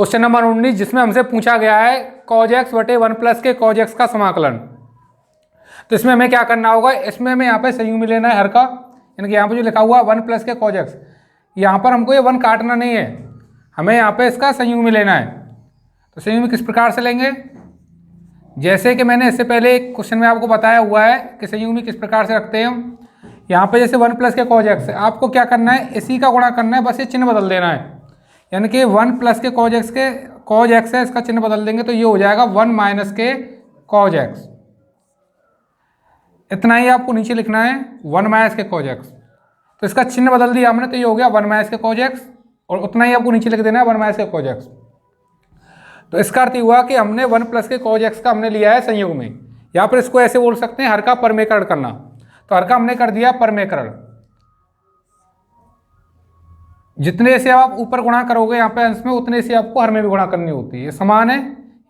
Question number 19 जिसमें हमसे पूछा गया है cos x बटे 1 प्लस के cos x का समाकलन। तो इसमें हमें क्या करना होगा, इसमें हमें यहाँ पे संयुग्म लेना है हर का, यानी कि यहाँ पे जो लिखा हुआ 1 प्लस के cos x, यहाँ पर हमको ये 1 काटना नहीं है, हमें यहाँ पे इसका संयुग्म लेना है। तो संयुग्म किस प्रकार से लेंगे, जैसे कि मैंने इससे पहले एक क्वेश्चन में आपको बताया हुआ है कि संयुग्म किस प्रकार से रखते हैं हम। यहाँ पे जैसे 1 प्लस के cos x है, आपको क्या करना है, इसी का गुणा करना है, बस ये चिन्ह बदल देना है। यानी कि 1 प्लस के cos x है, इसका चिन्ह बदल देंगे तो ये हो जाएगा 1 माइनस के cos x। इतना ही आपको नीचे लिखना है 1 माइनस के cos x। तो इसका चिन्ह बदल दिया हमने तो ये हो गया 1 माइनस के cos x, और उतना ही आपको नीचे लिख देना है 1 माइनस के cos x। तो इसका अर्थ हुआ कि हमने 1 प्लस के cos x का हमने लिया है संयुग्म में। यहाँ पर इसको ऐसे बोल सकते हैं हर का परमेकरण करना। तो हर का हमने कर दिया परमेकरण, जितने से आप ऊपर गुणा करोगे यहाँ पे अंश में, उतने से आपको हर में भी गुणा करनी होती है। ये समान है,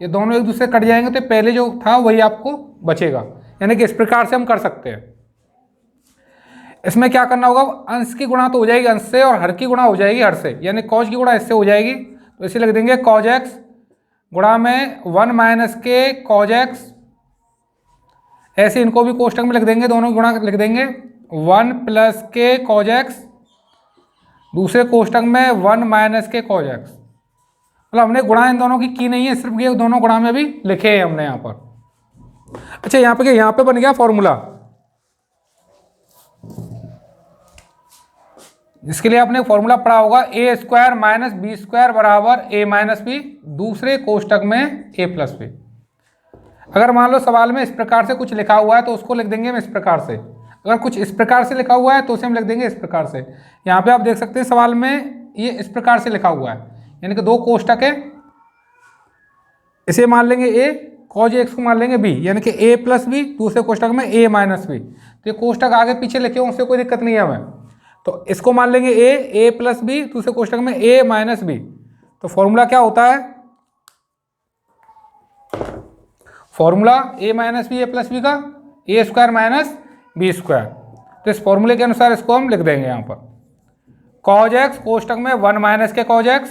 ये दोनों एक दूसरे कट जाएंगे तो पहले जो था वही आपको बचेगा। यानी कि इस प्रकार से हम कर सकते हैं। इसमें क्या करना होगा, अंश की गुणा तो हो जाएगी अंश से, और हर की गुणा हो जाएगी हर से, यानी cos की गुणा इससे हो जाएगी। तो इसे लिख देंगे cos x गुणा में 1 माइनस के cos x। ऐसे इनको भी कोष्टक में लिख देंगे, दोनों गुणा लिख देंगे 1 प्लस के cos x, दूसरे कोष्टक में 1 माइनस के cos x। मतलब हमने गुणा इन दोनों की नहीं है, सिर्फ ये दोनों गुणा में भी लिखे हैं हमने यहाँ पर। अच्छा, यहाँ पे क्या, यहाँ पे बन गया फॉर्मूला, जिसके लिए आपने फॉर्मूला पढ़ा होगा ए स्क्वायर माइनस बी स्क्वायर बराबर ए माइनस बी, दूसरे कोष्टक में ए प्लस बी। अगर मान लो सवाल में इस प्रकार से कुछ लिखा हुआ है तो उसको लिख देंगे हम इस प्रकार से, अगर कुछ इस प्रकार से लिखा हुआ है तो उसे हम लिख देंगे इस प्रकार से। यहाँ पे आप देख सकते हैं सवाल में ये इस प्रकार से लिखा हुआ है, यानी कि दो कोष्टक है, इसे मान लेंगे ए, cos x को मान लेंगे b, यानी कि a प्लस बी, दूसरे कोष्टक में a माइनस बी। तो ये कोष्टक आगे पीछे लिखे हों उससे कोई दिक्कत नहीं है हमें। तो इसको मान लेंगे a प्लस बी, दूसरे कोष्टक में a माइनस बी। तो फॉर्मूला क्या होता है, formula a minus b a plus b का a square minus b square. तो इस फॉर्मूले के अनुसार इसको हम लिख देंगे यहाँ पर cos x कोष्टक में 1 माइनस के cos x,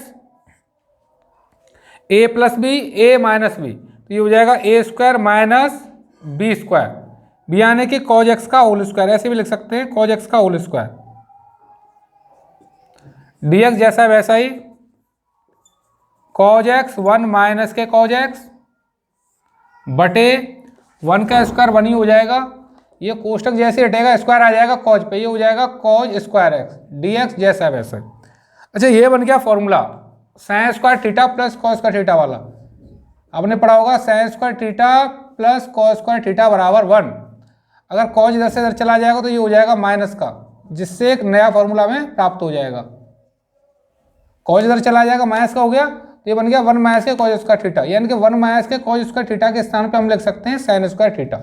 a plus b a minus b, तो ये हो जाएगा a square minus b square, b यानी कि cos x का होल स्क्वायर, ऐसे भी लिख सकते हैं cos x का होल स्क्वायर। dx जैसा वैसा ही cos x 1 माइनस के cos x बटे 1 का स्क्वायर 1 ही हो जाएगा, ये कोष्टक जैसे हटेगा स्क्वायर आ जाएगा cos पे, ये हो जाएगा cos स्क्वायर x, dx जैसा वैसा। अच्छा, ये बन गया formula sin square theta plus cos square theta वाला। आपने पढ़ा होगा sin square theta plus cos square theta बराबर 1। अगर cos इधर से इधर चला जाएगा तो ये हो जाएगा माइनस का, जिससे एक नया फॉर्मूला में प्राप्त हो जाएगा। cos इधर चला जाएगा माइनस का हो गया, तो ये बन गया 1 माइनस के cos स्क्वायर थीटा, यानी कि 1 माइनस के cos स्क्वायर थीटा के स्थान पे हम लिख सकते हैं sin स्क्वायर थीटा।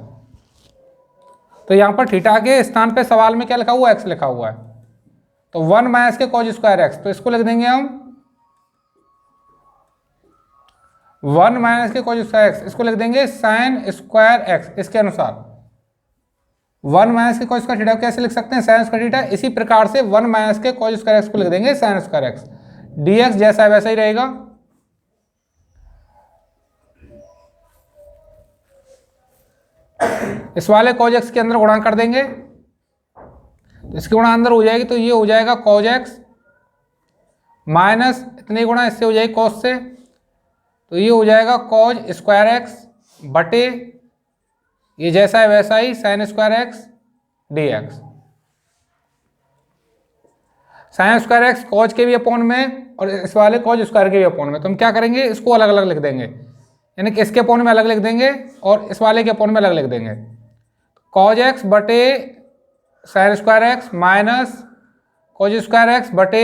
तो यहाँ पर थीटा के स्थान पे सवाल में क्या लिखा हुआ है, x लिखा हुआ है, तो 1 माइनस के cos स्क्वायर x, तो इसको लिख देंगे हम 1 माइनस के cos स्क्वायर x, इसको लिख देंगे sin स्क्वायर x। इसके अनुसार 1 माइनस के cos स्क्वायर थीटा कैसे लिख सकते हैं, sin स्क्वायर थीटा। इसी प्रकार से 1 माइनस के cos स्क्वायर x को लिख देंगे sin स्क्वायर x, dx जैसा वैसा ही रहेगा। इस वाले cos x के अंदर गुणा कर देंगे, तो इसकी गुणा अंदर हो जाएगी, तो ये हो जाएगा cos x माइनस इतनी गुणा इससे हो जाएगी cos से, तो ये हो जाएगा cos स्क्वायर x बटे ये जैसा है वैसा ही sin square x dx। sin square x cos के भी अपॉन में और इस वाले cos स्क्वायर के भी अपॉन में, तो हम क्या करेंगे, इसको अलग अलग लिख देंगे, यानी कि इसके अपॉन में अलग लिख देंगे और इस वाले के अपॉन में अलग लिख देंगे। cos x बटे sin square x minus cos square x बटे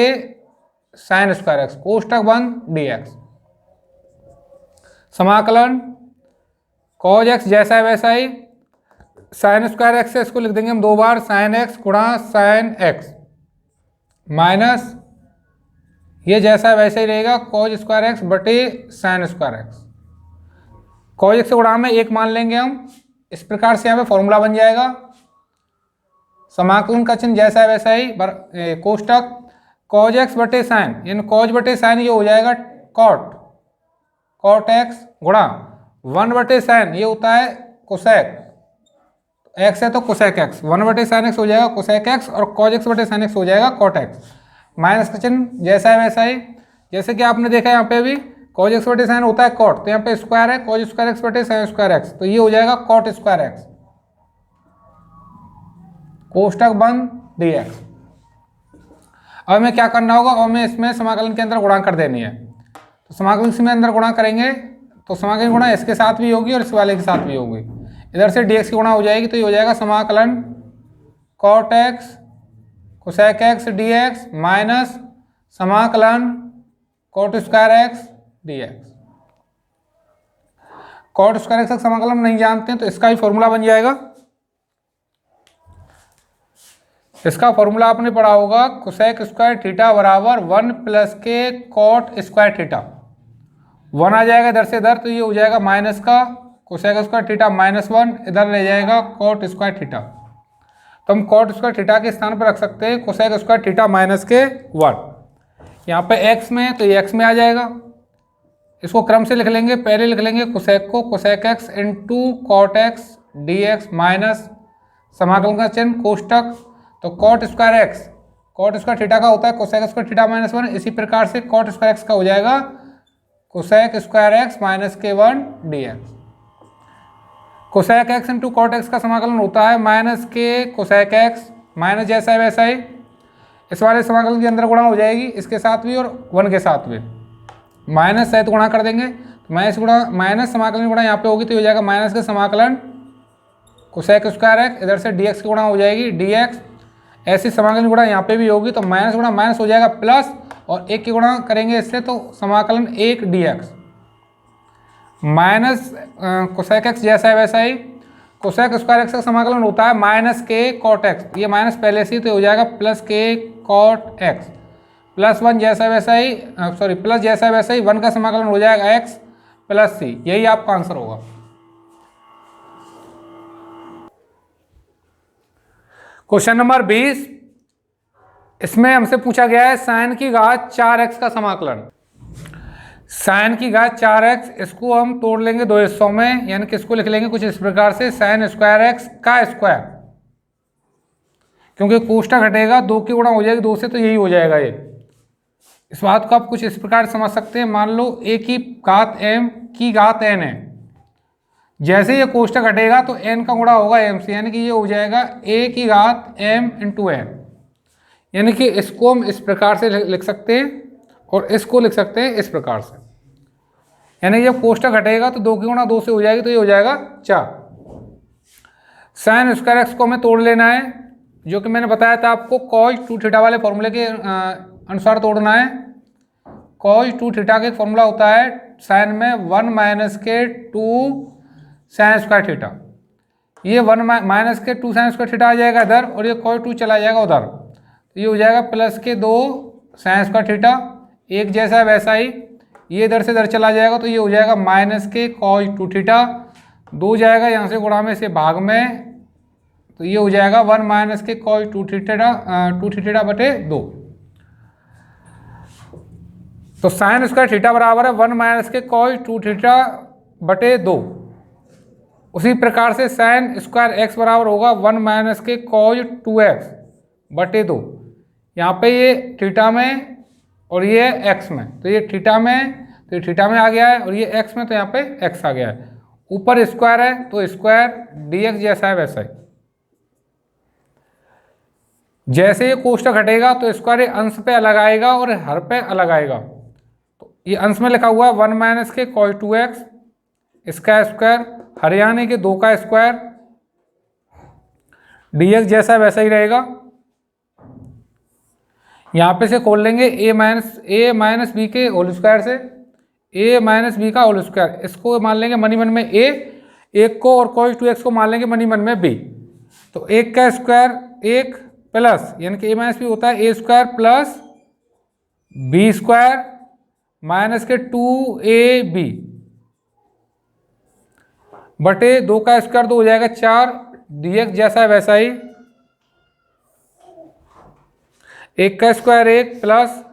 sin स्क्वायर x, कोष्टक बंद dx। समाकलन cos x जैसा है वैसा ही, sin स्क्वायर x से इसको लिख देंगे हम 2 बार sin x गुणा sin x माइनस ये जैसा है वैसा ही रहेगा cos स्क्वायर x बटे sin square x। cos x से गुणा में 1 मान लेंगे हम, इस प्रकार से यहाँ पे फॉर्मूला बन जाएगा। समाकलन का चिन्ह जैसा है वैसा ही, कोष्टक cos x बटे sin, यानी cos बटे sin ये हो जाएगा cot, कॉट एक्स गुणा 1/sin, ये होता है कोसेक, एक्स है तो कोसेक एक्स, 1/sin x हो जाएगा कोसेक एक्स और कॉज x/sin x हो जाएगा कॉट एक्स। माइनस का चिन्ह जैसा है वैसा ही, जैसे कि आपने देखा यहाँ पे भी कॉज x/sin होता है कॉट, तो यहाँ पे स्क्वायर है cause square x/sin square x, तो ये हो जाएगा कॉट स्क्वायर एक्स, कोष्टक बंद dx। अब हमें क्या करना होगा, और हमें इसमें समाकलन के अंदर गुणा कर देनी है, तो समाकलन से अंदर गुणा करेंगे तो समाकलन गुणा इसके साथ भी होगी और इस वाले के साथ भी होगी, इधर से dx की गुणा हो जाएगी, तो ये हो जाएगा समाकलन cot x cosec x dx minus समाकलन cot square x dx। Cot square x का समाकलन नहीं जानते हैं तो इसका ही फॉर्मूला बन जाएगा, इसका फॉर्मूला आपने पढ़ा होगा कोसेक स्क्वायर थीटा बराबर 1 + के कॉट स्क्वायर थीटा, 1 आ जाएगा इधर से इधर, तो ये हो जाएगा माइनस का कोसेक स्क्वायर थीटा -1, इधर ले जाएगा कॉट स्क्वायर थीटा, तो हम कॉट स्क्वायर थीटा के स्थान पर रख सकते हैं कोसेक स्क्वायर थीटा -1। यहाँ पे x में है तो ये x में आ जाएगा, इसको क्रम से लिख लेंगे, पहले लिख लेंगे कोसेक को cosec x into cot x dx minus समाकलन का चिन्ह कोष्टक, तो कॉट स्क्वायर थीटा का होता है कोसेक स्क्वायर थीटा -1, इसी प्रकार से कॉट स्क्वायर एक्स का हो जाएगा cosec square x -k1 dx। Cosec x into cot x का समाकलन होता है -k कोसेक एक्स, माइनस जैसा है वैसा ही, इस वाले समाकलन के अंदर गुणा हो जाएगी इसके साथ भी और 1 के साथ भी, माइनस सहित गुणा कर देंगे, तो माइनस समाकलन गुणा यहाँ पे होगी, तो हो जाएगा माइनस का समाकलन कोसेक स्क्वायर एक्स, इधर से dx की गुणा हो जाएगी dx, ऐसी समाकलन गुणा यहाँ पे भी होगी, तो माइनस गुणा माइनस हो जाएगा प्लस, और 1 की गुणा करेंगे इससे तो समाकलन 1 dx माइनस कोसेक एक्स जैसा है वैसा ही, कोसेक स्क्वायर एक्स का समाकलन होता है -k कॉट एक्स, ये माइनस पहले से ही, तो हो जाएगा +k कॉट एक्स, +1 जैसा वैसा ही, सॉरी प्लस जैसा वैसा ही 1 का समाकलन हो जाएगा x + c, यही आपका आंसर होगा। क्वेश्चन नंबर 20, इसमें हमसे पूछा गया है साइन की घात 4x का समाकलन। साइन की घात 4x, इसको हम तोड़ लेंगे दो हिस्सों में, यानी कि इसको लिख लेंगे कुछ इस प्रकार से साइन स्क्वायर एक्स का स्क्वायर, क्योंकि कोष्टक हटेगा 2 की गुणा हो जाएगी 2 से, तो यही हो जाएगा ये। इस बात को आप कुछ इस प्रकार समझ सकते हैं, मान लो a की घात m की घात n है, जैसे ये कोष्टक हटेगा तो n का गुणा होगा m से, यानी कि ये हो जाएगा a की घात m × n, यानी कि इसको हम इस प्रकार से लिख सकते हैं और इसको लिख सकते हैं इस प्रकार से, यानी जब कोष्टक हटेगा तो 2 की गुणा 2 से हो जाएगी, तो ये हो जाएगा 4। साइन स्क्वायर एक्स को हमें तोड़ लेना है, जो कि मैंने बताया था आपको कॉज 2θ वाले फॉर्मूले के अनुसार तोड़ना है। कॉज 2θ का फॉर्मूला होता है साइन में 1 - के 2 साइन स्क्वायर थीटा, ये 1 - के 2 साइन स्क्वायर थीटा आ जाएगा इधर, और ये कॉज 2 चला जाएगा उधर, तो ये हो जाएगा +के 2 साइन स्क्वायर थीटा, एक जैसा है वैसा ही, ये इधर से इधर चला जाएगा, तो ये हो जाएगा -के कॉज 2θ, 2 जाएगा यहाँ से गुणा में से भाग में, तो ये हो जाएगा 1 - के कॉज 2θ/2। तो साइन स्क्वायर थीटा बराबर है 1 - के कॉज 2θ/2। उसी प्रकार से साइन स्क्वायर एक्स बराबर होगा 1 - के कॉज 2x/2। यहाँ पे ये थीटा में और ये एक्स में, तो ये थीटा में, तो ये थीटा में आ गया है, और ये एक्स में, तो यहाँ पे एक्स आ गया है, ऊपर स्क्वायर है तो स्क्वायर dx जैसा है वैसा ही। जैसे ये कोष्टक हटेगा तो स्क्वायर अंश पे अलग आएगा और हर पे अलग आएगा, तो ये अंश में लिखा हुआ है 1 - के कॉज 2x, इसका स्क्वायर, हरियाणा के 2 का स्क्वायर, dx जैसा वैसा ही रहेगा। यहाँ पे से खोल लेंगे a माइनस बी के होल स्क्वायर से, a - b का होल स्क्वायर, इसको मान लेंगे मनी मन में a, एक को और cos 2x को मान लेंगे मनी मन में b, तो 1 का स्क्वायर 1 प्लस, यानी कि a - b होता है a² प्लस b² माइनस के 2ab बटे 2 का स्क्वायर 2 हो जाएगा 4, dx जैसा है वैसा ही, 1 का स्क्वायर 1 प्लस,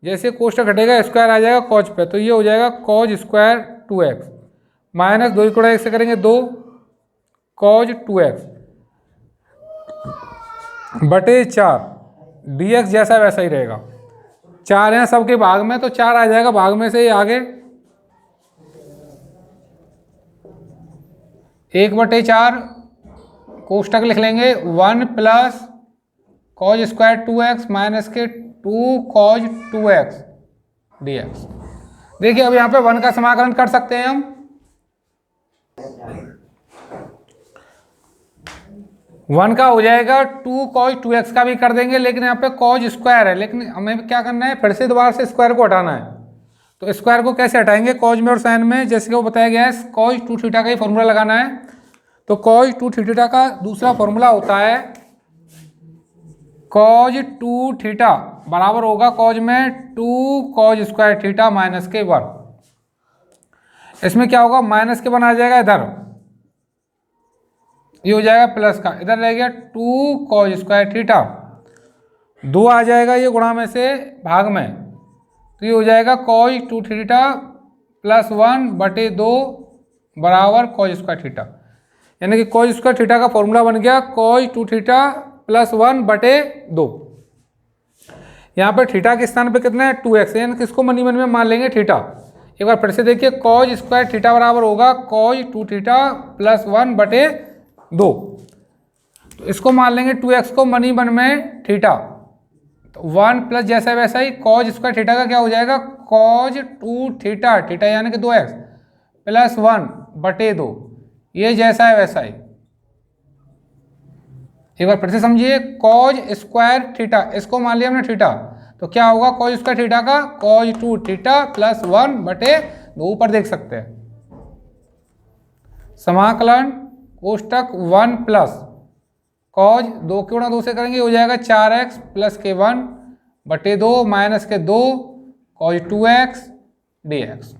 जैसे कोष्टक घटेगा स्क्वायर आ जाएगा कॉज पे, तो ये हो जाएगा कॉज स्क्वायर 2x माइनस 2 गुणा 1 से करेंगे 2 कॉज 2x बटे 4 dx जैसा वैसा ही रहेगा। 4 है सबके भाग में तो 4 आ जाएगा भाग में से ही आगे 1/4 कोष्टक लिख लेंगे 1 plus cos square 2x minus के 2 कॉज 2x dx। देखिए अब यहाँ पे 1 का समाकलन कर सकते हैं हम। 1 का हो जाएगा 2 कॉज 2x का भी कर देंगे, लेकिन यहाँ पे कॉज स्क्वायर है, लेकिन हमें क्या करना है फिर से दोबारा से स्क्वायर को हटाना है। तो स्क्वायर को कैसे हटाएंगे कॉज में और साइन में, जैसे कि वो बताया गया है कॉज 2 थीटा का ही फॉर्मूला लगाना है। तो कॉज 2 थीटा का दूसरा फॉर्मूला होता है कॉज 2 थीटा बराबर होगा कॉज में 2 कॉज स्क्वायर थीटा माइनस के 1। इसमें क्या होगा माइनस के 1 आ जाएगा इधर, ये हो जाएगा प्लस का, इधर रह गया 2 कॉज स्क्वायर थीटा, 2 आ जाएगा ये गुणा में से भाग में, तो ये हो जाएगा कॉज 2 थीटा प्लस 1 बटे 2 बराबर कॉज स्क्वायर थीटा। यानी कि कॉज स्क्वायर थीटा का फॉर्मूला बन गया कॉज 2 थीटा प्लस 1 बटे 2। यहाँ पर थीटा के स्थान पे कितना है 2x, यानी कि इसको मनी मन में मान लेंगे थीटा। एक बार फिर से देखिए कॉज स्क्वायर थीटा बराबर होगा कॉज 2 थीटा प्लस 1 बटे 2, तो इसको मान लेंगे 2x को मनी मन में थीटा, तो 1 प्लस जैसा वैसा ही कॉज स्क्वायर थीटा का क्या हो जाएगा कॉज 2 थीटा, थीटा यानी कि 2x प्लस 1 बटे 2, ये जैसा है वैसा ही। एक बार फिर से समझिए कॉज स्क्वायर थीटा इसको मान लिया हमने थीटा, तो क्या होगा कॉज स्क्वायर थीटा का कॉज 2 थीटा प्लस 1 बटे 2, ऊपर देख सकते हैं। समाकलन कोष्टक 1 प्लस कॉज 2 के गुणा 2 से करेंगे हो जाएगा 4x प्लस के 1 बटे 2 माइनस के 2 कॉज 2x dx।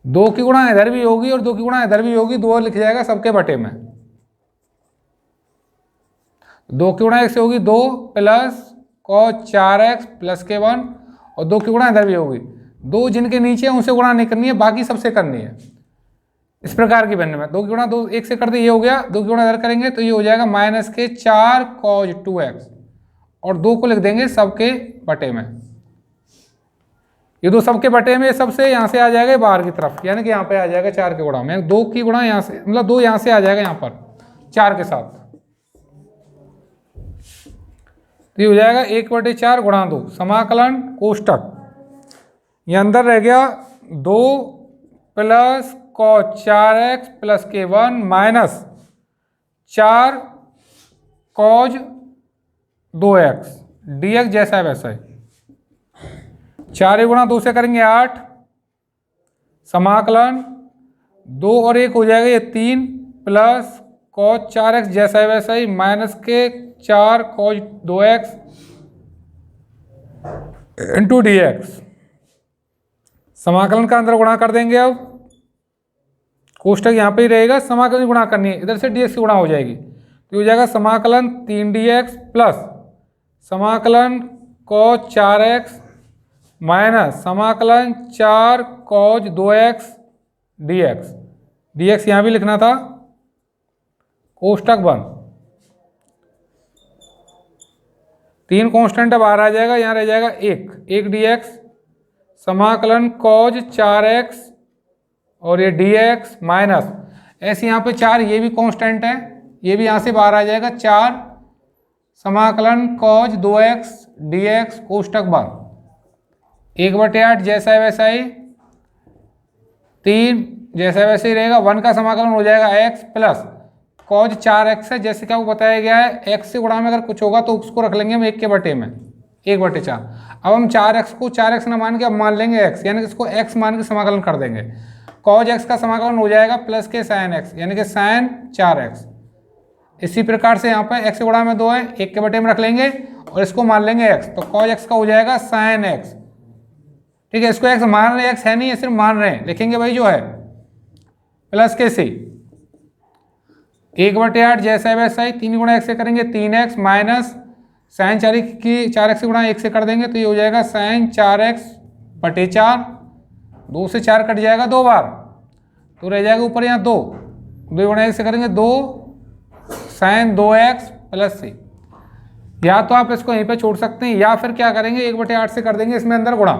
2 की गुणा इधर भी होगी और 2 की गुणा इधर भी होगी, 2 लिख जाएगा सबके बटे में। 2 की गुणा 1 से होगी 2 प्लस कॉज 4x प्लस के 1 और 2 की गुणा इधर भी होगी, 2 जिनके नीचे हैं उनसे गुणा नहीं करनी है, बाकी सबसे करनी है। इस प्रकार की बनने में 2 की गुणा 2 1 से कर दे ये हो गया, 2 की गुणा इधर करेंगे तो ये हो जाएगा माइनस के 4 कॉज 2x और 2 को लिख देंगे सबके बटे में। ये 2 सबके बटे में सबसे यहाँ से आ जाएगा बाहर की तरफ, यानी कि यहाँ पे आ जाएगा 4 के गुणा में, 2 की गुणा यहाँ से मतलब 2 यहाँ से आ जाएगा यहाँ पर 4 के साथ, तो ये हो जाएगा 1/4 गुणा 2। समाकलन कोष्टक ये अंदर रह गया 2 प्लस कॉज 4x प्लस के 1 माइनस 4 कॉज 2x dx जैसा है वैसा ही। 4 गुणा 2 से करेंगे 8, समाकलन 2 और 1 हो जाएगा ये 3 प्लस कॉज 4x जैसा है वैसा ही माइनस के 4 कॉज 2x इंटू dx। समाकलन का अंदर गुणा कर देंगे, अब कोष्टक यहाँ पे ही रहेगा, समाकलन गुणा करनी है, इधर से dx की गुणा हो जाएगी, तो हो जाएगा समाकलन 3 dx प्लस समाकलन कॉज 4x माइनस समाकलन 4 कॉज 2x dx। dx यहाँ भी लिखना था, कोष्टक बंद। 3 कांस्टेंट अब बाहर आ जाएगा, यहाँ रह जाएगा 1 dx समाकलन कॉज 4x और ये dx माइनस ऐसे यहाँ पे 4 ये भी कांस्टेंट है, ये भी यहाँ से बाहर आ जाएगा 4 समाकलन कॉज 2x dx कोष्टक बंद। 1/8 जैसा है वैसा ही, 3 जैसा है वैसे ही रहेगा। 1 का समाकलन हो जाएगा x प्लस कॉज 4x है, जैसे क्या वो बताया गया है x से गुणा में अगर कुछ होगा तो उसको रख लेंगे हम 1 के बटे में 1/4। अब हम 4x को 4x ना मान के अब मान लेंगे x, यानी कि इसको x मान के समाकलन कर देंगे। कॉज x का समाकलन हो जाएगा प्लस के साइन x, यानी कि साइन 4x। इसी प्रकार से यहाँ पर x से गुणा में 2 है, 1 के बटे में रख लेंगे और इसको मान लेंगे x, तो कॉज x का हो जाएगा साइन x। ठीक है, इसको x मान रहे हैं, x है नहीं है सिर्फ मान रहे हैं, लिखेंगे भाई जो है प्लस के सी 1/8 जैसा है वैसा ही। 3 गुणा 1 से करेंगे 3x माइनस साइन 4x की 4x से गुणा 1 से कर देंगे तो ये हो जाएगा साइन 4x/4 2 से 4 कट जाएगा 2 बार, तो रह जाएगा ऊपर यहाँ 2, 2 गुणा 1 से करेंगे 2 sin 2x प्लस सी। या तो आप इसको यहीं पे छोड़ सकते हैं, या फिर क्या करेंगे 1/8 से कर देंगे इसमें अंदर गुणा।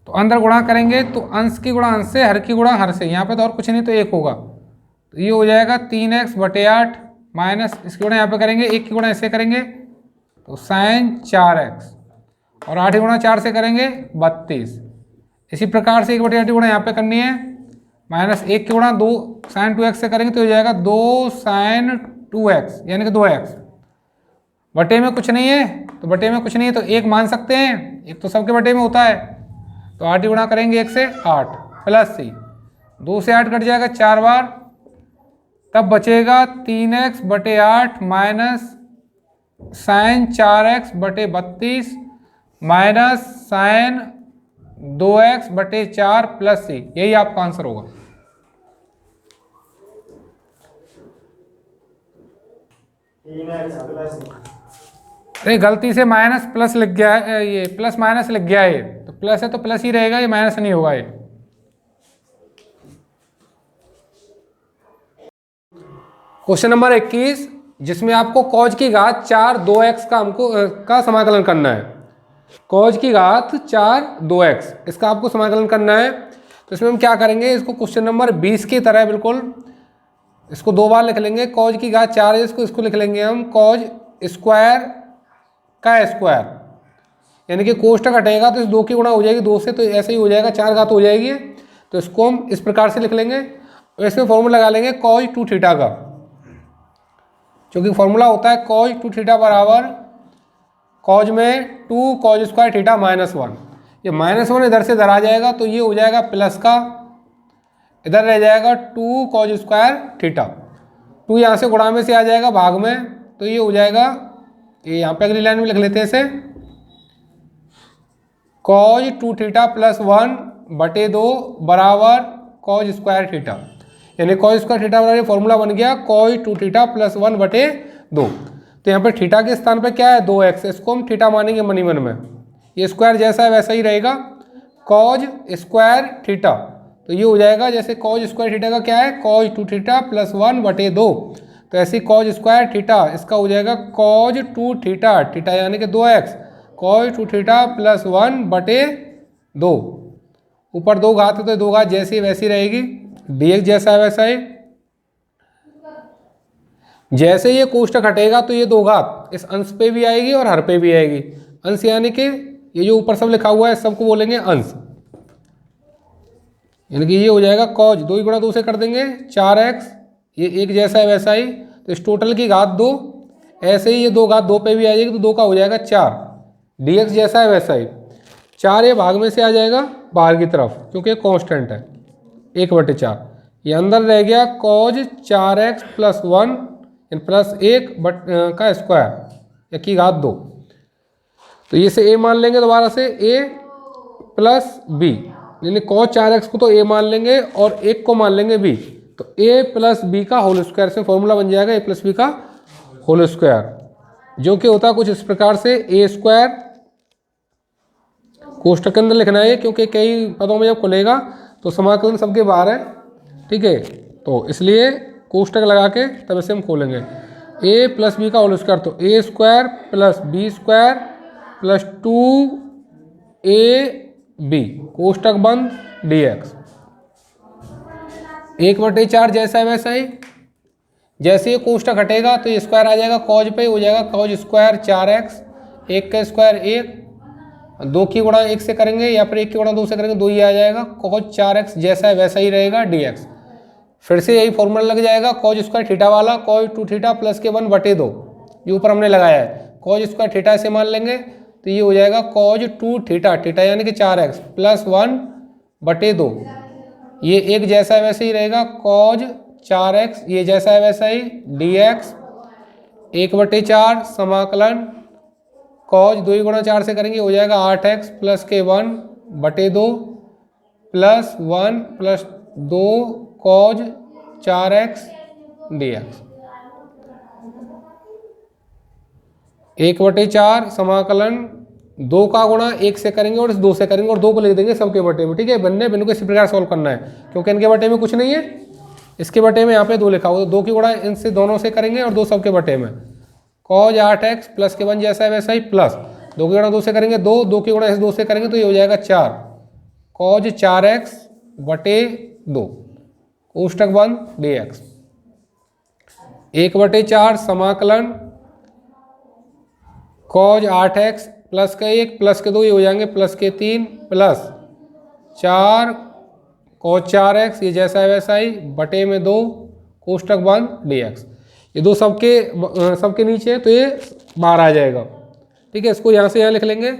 तो अंदर गुणा करेंगे तो अंश की गुणा अंश से, हर की गुणा हर से, यहाँ पे तो और कुछ नहीं तो 1 होगा, तो ये हो जाएगा 3x/8 माइनस इसकी गुणा यहाँ पे करेंगे 1 की गुणा ऐसे करेंगे तो sin 4x, और 8 गुणा 4 से करेंगे 32। इसी प्रकार से 1/8 गुणा यहाँ पे करनी है, माइनस 1 की गुणा 2 sin 2x से करेंगे तो हो जाएगा 2 sin 2x यानी कि 2x। बटे में कुछ नहीं है तो बटे में कुछ नहीं है तो 1 मान सकते हैं, एक तो सबके बटे में होता है, तो 8 गुणा करेंगे 1 से 8 प्लस सी, 2 से 8 कट जाएगा 4 बार, तब बचेगा 3x/8 minus sin 4x/32 minus sin 2x/4 plus C. यही आपका आंसर होगा। अरे गलती से माइनस प्लस लिख गया है, ये प्लस माइनस लिख गया है, तो प्लस है तो प्लस ही रहेगा, ये माइनस नहीं होगा। ये क्वेश्चन नंबर 21, जिसमें आपको कॉज की घात 4 2x का हमको का समाकलन करना है। कॉज की घात 4 2x, इसका आपको समाकलन करना है। तो इसमें हम क्या करेंगे, इसको क्वेश्चन नंबर 20 की तरह बिल्कुल इसको 2 बार लिख लेंगे। कॉज की घात 4 है, इसको लिख लेंगे हम कॉज स्क्वायर का स्क्वायर, यानी कि कोष्टक हटेगा तो इस 2 की गुणा हो जाएगी 2 से, तो ऐसे ही हो जाएगा 4 घात हो जाएगी। तो इसको हम इस प्रकार से लिख लेंगे और इसमें फॉर्मूला लगा लेंगे कॉज 2 थीटा का, क्योंकि फॉर्मूला होता है कॉज 2 थीटा बराबर कॉज में 2 कॉज स्क्वायर थीटा -1। ये -1 इधर से इधर आ जाएगा तो ये हो जाएगा प्लस का, इधर रह जाएगा 2 कॉज स्क्वायर थीटा, 2 यहाँ से गुणा में से आ जाएगा भाग में, तो ये हो जाएगा, ये यहाँ पे अगली लाइन में लिख लेते हैं इसे, कॉज 2 थीटा प्लस 1/2 बराबर कॉज स्क्वायर थीटा, यानी कॉज स्क्वायर थीटा बराबर फॉर्मूला बन गया कॉज 2 थीटा प्लस 1/2। तो यहाँ पे थीटा के स्थान पे क्या है 2x, इसको हम थीटा मानेंगे मनी मन में, ये स्क्वायर जैसा है वैसा ही रहेगा कॉज स्क्वायर थीटा। तो ये हो जाएगा जैसे कॉज स्क्वायर थीटा का क्या है कॉज 2 थीटा प्लस 1/2, तो ऐसे कॉज स्क्वायर थीटा इसका हो जाएगा कॉज 2 थीटा, थीटा यानी कि 2x, कॉज 2 थीटा प्लस 1/2, ऊपर 2 घात है तो 2 घात जैसी वैसी रहेगी, dx जैसा है वैसा ही। जैसे ये कोष्टक हटेगा तो ये 2 घात इस अंश पे भी आएगी और हर पे भी आएगी। अंश यानी कि ये जो ऊपर सब लिखा हुआ है सबको बोलेंगे अंश, यानी कि ये हो जाएगा कॉज 2 गुणा 2 से कर देंगे 4x, ये 1 जैसा है वैसा ही, तो इस टोटल की घात 2, ऐसे ही ये 2 घात 2 पे भी आ जाएगी तो 2 का हो जाएगा 4, dx जैसा है वैसा ही। 4 ये भाग में से आ जाएगा बाहर की तरफ क्योंकि कांस्टेंट है 1/4, ये अंदर रह गया कॉज 4x प्लस 1 प्लस 1 का स्क्वायर या की घात 2, तो ये से a मान लेंगे दोबारा से a प्लस b, यानी कॉज 4x को तो a मान लेंगे और 1 को मान लेंगे b, तो a प्लस b का होल स्क्वायर से फॉर्मूला बन जाएगा a प्लस b का होल स्क्वायर, जो कि होता है कुछ इस प्रकार से a स्क्वायर, कोष्टक के अंदर लिखना है क्योंकि कई पदों में जब खुलेगा तो समाकलन सबके बाहर है, ठीक है, तो इसलिए कोष्टक लगा के तब इसे हम खोलेंगे। a प्लस बी का होल स्क्वायर, तो a square plus B square plus 2ab कोष्टक बंद dx, 1/4 जैसा है वैसा ही। जैसे ये कोष्टक हटेगा तो ये स्क्वायर आ जाएगा कॉज पे, हो जाएगा कॉज स्क्वायर 4x, 1 का स्क्वायर 1, 2 की गुणा 1 से करेंगे या फिर 1 की गुणा 2 से करेंगे 2 ही आ जाएगा, कॉज 4x जैसा है वैसा ही रहेगा dx। फिर से यही फॉर्मूला लग जाएगा कॉज स्क्वायर थीटा वाला, कॉज 2 थीटा प्लस के 1/2 ये ऊपर हमने लगाया है, कॉज स्क्वायर थीटा से मान लेंगे तो ये हो जाएगा कॉज 2 थीटा, थीटा यानी कि 4x प्लस 1/2, ये 1 जैसा है वैसे ही रहेगा कॉज 4x, ये जैसा है वैसा ही dx 1/4 समाकलन कॉज 2 गुणा 4 से करेंगे हो जाएगा 8x प्लस के 1/2 plus 1 plus 2 cause 4x dx, 1/4 समाकलन 2 का गुणा 1 से करेंगे और इस 2 से करेंगे और 2 को लिख देंगे सबके बटे में। ठीक है, बनने बिंदु को इसी प्रकार सॉल्व करना है क्योंकि इनके बटे में कुछ नहीं है, इसके बटे में यहाँ पे 2 लिखा हुआ है। 2 की गुणा इनसे दोनों से करेंगे और 2 सबके बटे में। cos 8x प्लस के 1 जैसा है वैसा ही प्लस 2 की गुणा 2 से करेंगे 2, 2 की गुणा इस 2 से करेंगे तो ये हो जाएगा 4 cos 4x बटे 2 कोष्टक बंद dx 1/4 समाकलन cos 8x प्लस का 1 प्लस के 2 ये हो जाएंगे प्लस के 3 प्लस 4 cos 4x ये जैसा है वैसा ही बटे में 2 कोष्टक बंद dx। ये 2 सबके नीचे है तो ये बाहर आ जाएगा। ठीक है, इसको यहाँ से यहाँ लिख लेंगे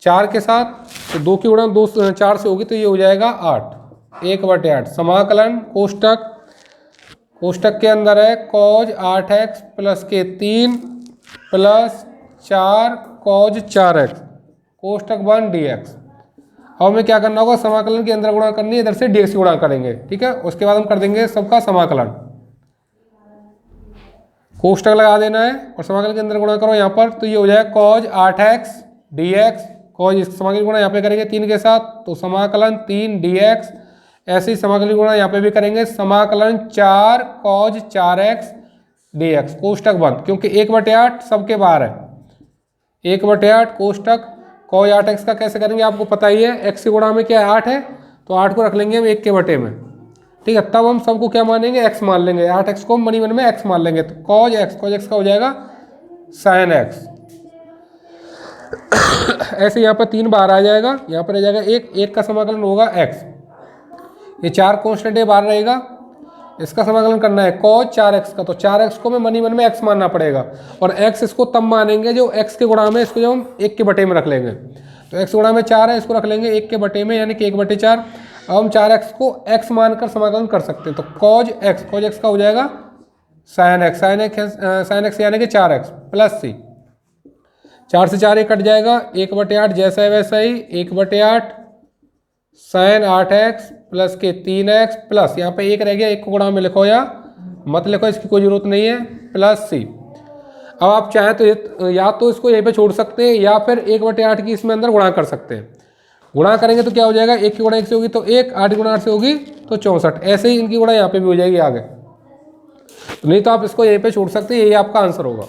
4 के साथ, तो 2 की गुणा 2 4 से होगी तो ये हो जाएगा 8 1/8 समाकलन कोष्टक के अंदर है cos 8x प्लस के 3 प्लस 4 cos 4x कोष्टक बंद dx। अब हमें क्या करना होगा, समाकलन के अंदर गुणा करनी है, इधर से dx गुणा करेंगे। ठीक है, उसके बाद हम कर देंगे सबका समाकलन, कोष्टक लगा देना है और समाकलन के अंदर गुणा करो यहाँ पर तो ये हो जाएगा cos 8x dx cos इस समाकलन गुणा यहाँ पे करेंगे 3 के साथ तो समाकलन 3 dx। ऐसे ही समाकलन गुणा यहाँ पे भी करेंगे समाकलन 4 cos 4x dx कोष्टक बंद, क्योंकि 1/8 सबके बाहर है 1/8 कोष्टक। cos 8x का कैसे करेंगे आपको पता ही है, x के गुणा में क्या है 8 है तो 8 को रख लेंगे हम 1 के बटे में। ठीक है, तब हम सबको क्या मानेंगे x मान लेंगे, 8x को मनी मन में x मान लेंगे तो cos x का हो जाएगा sin x। ऐसे यहाँ पर 3 बाहर आ जाएगा, यहाँ पर रह जाएगा 1 का समाकलन होगा x, ये 4 कॉन्स्टेंट है बाहर रहेगा, इसका समाकलन करना है cos 4x का तो 4x को मैं मनी मन में x मानना पड़ेगा और x इसको तब मानेंगे जो x के गुणा में इसको जो हम 1 के बटे में रख लेंगे। तो x गुणा में 4 है, इसको रख लेंगे 1 के बटे में यानी कि 1/4। अब हम 4x को x मानकर समाकलन कर सकते हैं तो cos x का हो जाएगा sin x यानी कि 4x प्लस c 4 से 4 कट जाएगा 1/8 जैसा है वैसा ही 1/8 sin 8x प्लस के 3x प्लस यहाँ पे 1 रह गया, 1 को गुणा में लिखो या मत लिखो, इसकी कोई जरूरत नहीं है प्लस c। अब आप चाहें तो या तो इसको यहीं पे छोड़ सकते हैं या फिर 1/8 की इसमें अंदर गुणा कर सकते हैं। गुणा करेंगे तो क्या हो जाएगा, 1 की गुणा 1 से होगी तो 1, 8 गुणा 8 से होगी तो 64। ऐसे ही इनकी गुणा यहाँ पे भी हो जाएगी आगे, तो नहीं तो आप इसको यहीं पे छोड़ सकते हैं, यही आपका आंसर होगा।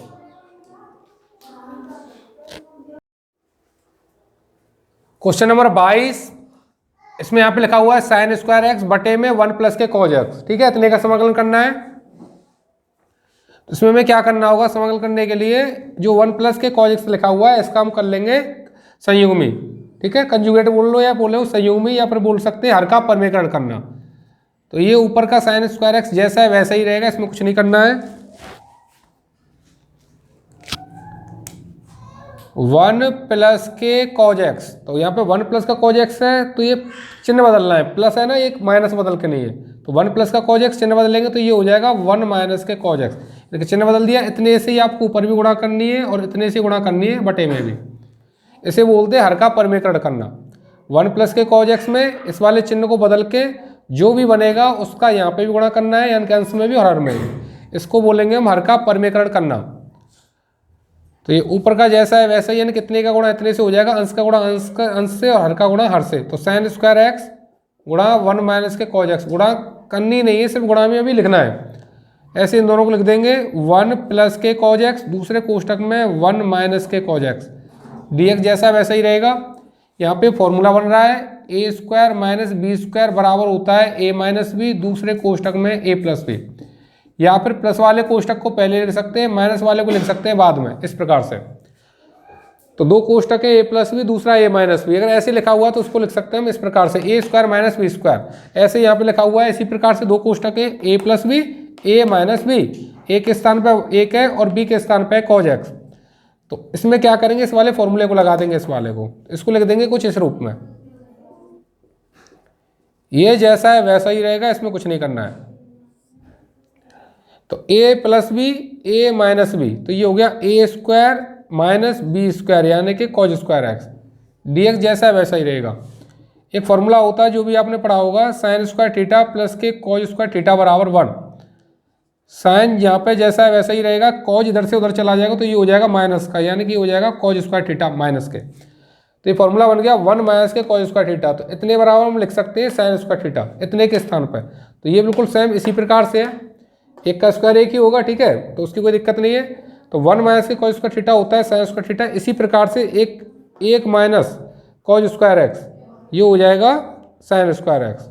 क्वेश्चन नंबर 22, इसमें यहाँ पे लिखा हुआ है sin स्क्वायर x बटे में 1 प्लस के cos x। ठीक है, इतने का समाकलन करना है। इसमें हमें क्या करना होगा, समाकलन करने के लिए जो 1 प्लस के cos x लिखा हुआ है इसका हम कर लेंगे संयुग्मी। ठीक है, कंजुगेट बोल लो या बोलो संयुग्मी या फिर बोल सकते हैं हर का परमीकरण करना। तो ये ऊपर का sin स्क्वायर x जैसा है वैसा ही रहेगा, इसमें कुछ नहीं करना है। 1 प्लस के cos x, तो यहाँ पे 1 प्लस का cos x है तो ये चिन्ह बदलना है, प्लस है ना, एक माइनस बदल के नहीं है, तो 1 प्लस का cos x चिन्ह बदलेंगे तो ये हो जाएगा 1 माइनस के cos x। देखिए चिन्ह बदल दिया, इतने से ही आपको ऊपर भी गुणा करनी है और इतने से गुणा करनी है बटे में भी, इसे बोलते हैं हर का परमीकरण करना। 1 प्लस के cos x में इस वाले चिन्ह को बदल के जो भी बनेगा उसका यहाँ पे भी गुणा करना है, यानी कि अंश में भी और हर में भी, इसको बोलेंगे हम हर का परमीकरण करना। तो ये ऊपर का जैसा है वैसा ही, यानी कितने का गुणा इतने से हो जाएगा, अंश का गुणा अंश से और हर का गुणा हर से। तो sin स्क्वायर x गुणा 1 माइनस के cos x, गुणा करनी नहीं है, सिर्फ गुणा में अभी लिखना है। ऐसे इन दोनों को लिख देंगे 1 प्लस के cos x, दूसरे कोष्टक में 1 माइनस के cos x, dx जैसा वैसा ही रहेगा। यहाँ पे फॉर्मूला बन रहा है a square minus b square बराबर होता है a माइनस बी, दूसरे कोष्टक में a प्लस बी, या फिर प्लस वाले कोष्टक को पहले लिख सकते हैं, माइनस वाले को लिख सकते हैं बाद में, इस प्रकार से। तो 2 कोष्टक है a प्लस बी, दूसरा a माइनस बी, अगर ऐसे लिखा हुआ तो उसको लिख सकते हैं हम इस प्रकार से a square minus b square. ऐसे यहाँ पे लिखा हुआ है इसी प्रकार से 2 कोष्टक है a plus b, a minus b, a के स्थान पर 1 है और b के स्थान पर cos x। तो इसमें क्या करेंगे, इस वाले फॉर्मूले को लगा देंगे, इस वाले को, इसको लिख देंगे कुछ इस रूप में, ये जैसा है वैसा ही रहेगा, इसमें कुछ नहीं करना है। तो a plus b, a minus b, तो ये हो गया a square minus b square यानी कि cos स्क्वायर x, dx जैसा है वैसा ही रहेगा। एक फॉर्मूला होता है जो भी आपने पढ़ा होगा, sin स्क्वायर थीटा प्लस के cos स्क्वायर थीटा बराबर 1। साइन यहाँ पे जैसा है वैसा ही रहेगा, कॉज इधर से उधर चला जाएगा तो ये हो जाएगा माइनस का, यानी कि हो जाएगा कॉज स्क्वायर थीटा माइनस के। तो ये फॉर्मूला बन गया 1 माइनस के कॉज स्क्वायर थीटा। तो इतने बराबर हम लिख सकते हैं साइन स्क्वायर थीटा इतने के स्थान पर। तो ये बिल्कुल सेम इसी प्रकार से है, एक का स्क्वायर एक ही होगा, ठीक है, तो उसकी कोई दिक्कत नहीं है। तो 1 माइनस के कॉज स्क्वायर थीटा होता है साइन स्क्वायर थीटा। इसी प्रकार से एक माइनस कॉज स्क्वायर एक्स ये हो जाएगा साइन स्क्वायर एक्स।